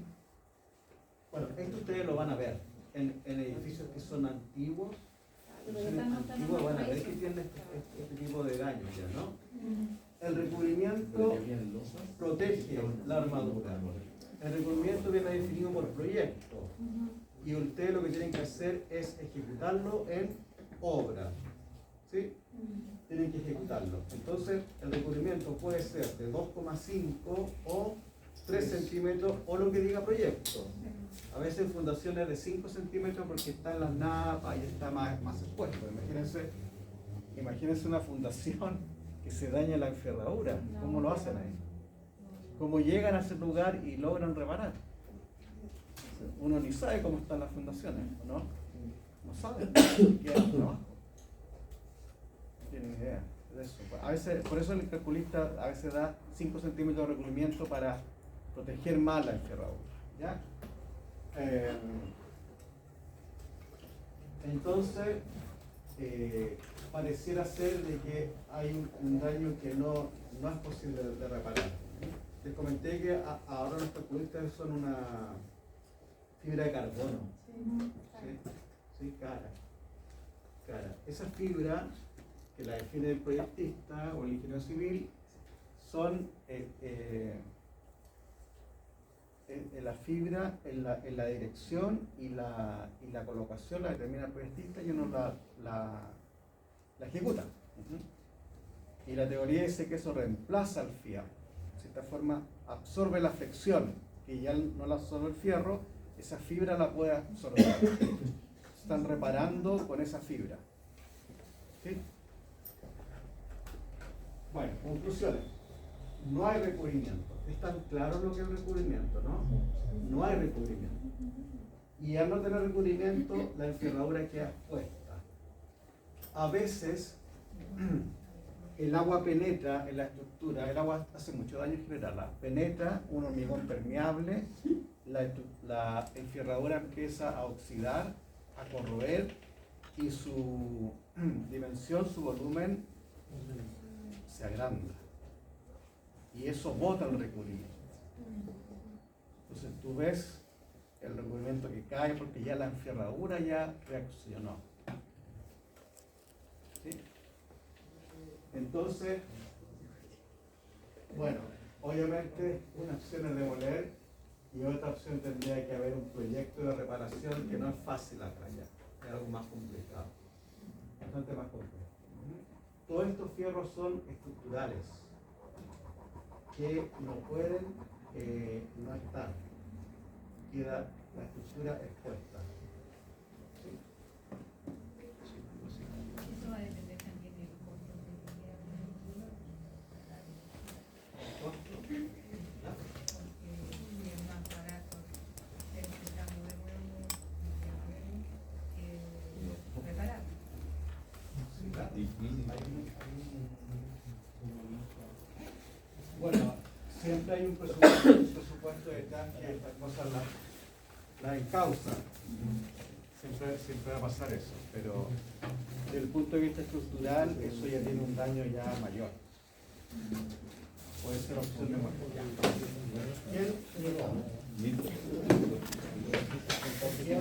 Bueno, esto ustedes lo van a ver en edificios que son antiguos.
Pero ya están mostrando
Antiguos van a
más
ver
raíces.
que tienen este tipo de daños ya, ¿no? El recubrimiento protege la armadura. El recubrimiento viene definido por proyecto y ustedes lo que tienen que hacer es ejecutarlo en obra. ¿Sí? Tienen que ejecutarlo. Entonces, el recubrimiento puede ser de 2,5 o 3 centímetros o lo que diga proyecto. A veces en fundaciones de 5 centímetros porque está en las napas y está más expuesto. Imagínense una fundación que se daña la enferradura. ¿Cómo lo hacen ahí? ¿Cómo llegan a ese lugar y logran reparar? Uno ni sabe cómo están las fundaciones, ¿no? No sabe. Quedan trabajo. No tienen idea de eso. A veces, por eso el calculista a veces da 5 centímetros de recubrimiento para proteger más la enferradura. ¿Ya? Entonces, pareciera ser de que hay un daño que no es posible de reparar. Les comenté que ahora los calculistas son una fibra de carbono. Sí, cara. Esa fibra, que la define el proyectista o el ingeniero civil, son la fibra en la dirección y la colocación la determina el proyectista y uno la ejecuta. Y la teoría dice que eso reemplaza al fierro. De esta forma absorbe la fricción, que ya no la absorbe el fierro, esa fibra la puede absorber. Están reparando con esa fibra. ¿Sí? Bueno, conclusiones. No hay recubrimiento. Es tan claro lo que es el recubrimiento, ¿no? No hay recubrimiento. Y al no tener recubrimiento, la enferradura queda expuesta. A veces el agua penetra en la estructura, el agua hace mucho daño en general, penetra un hormigón permeable, la enferradura empieza a oxidar, a corroer y su dimensión, su volumen se agranda. Y eso bota el recubrimiento. Entonces tú ves el recubrimiento que cae porque ya la enferradura ya reaccionó. ¿Sí? Entonces, bueno, obviamente una opción es demoler y otra opción tendría que haber un proyecto de reparación que no es fácil acá ya, es algo más complicado, bastante más complejo. Todos estos fierros son estructurales que no pueden no estar, queda la estructura expuesta. ¿Sí?
Eso va a depender también del costo
¿Costo?
Porque es más barato el tramo de nuevo que reparar.
Sí, claro. Bueno, siempre hay un presupuesto detrás. que estas cosas las encausa. Siempre va a pasar eso, pero desde el punto de vista estructural eso ya tiene un daño ya mayor. Puede ser opción de muerte.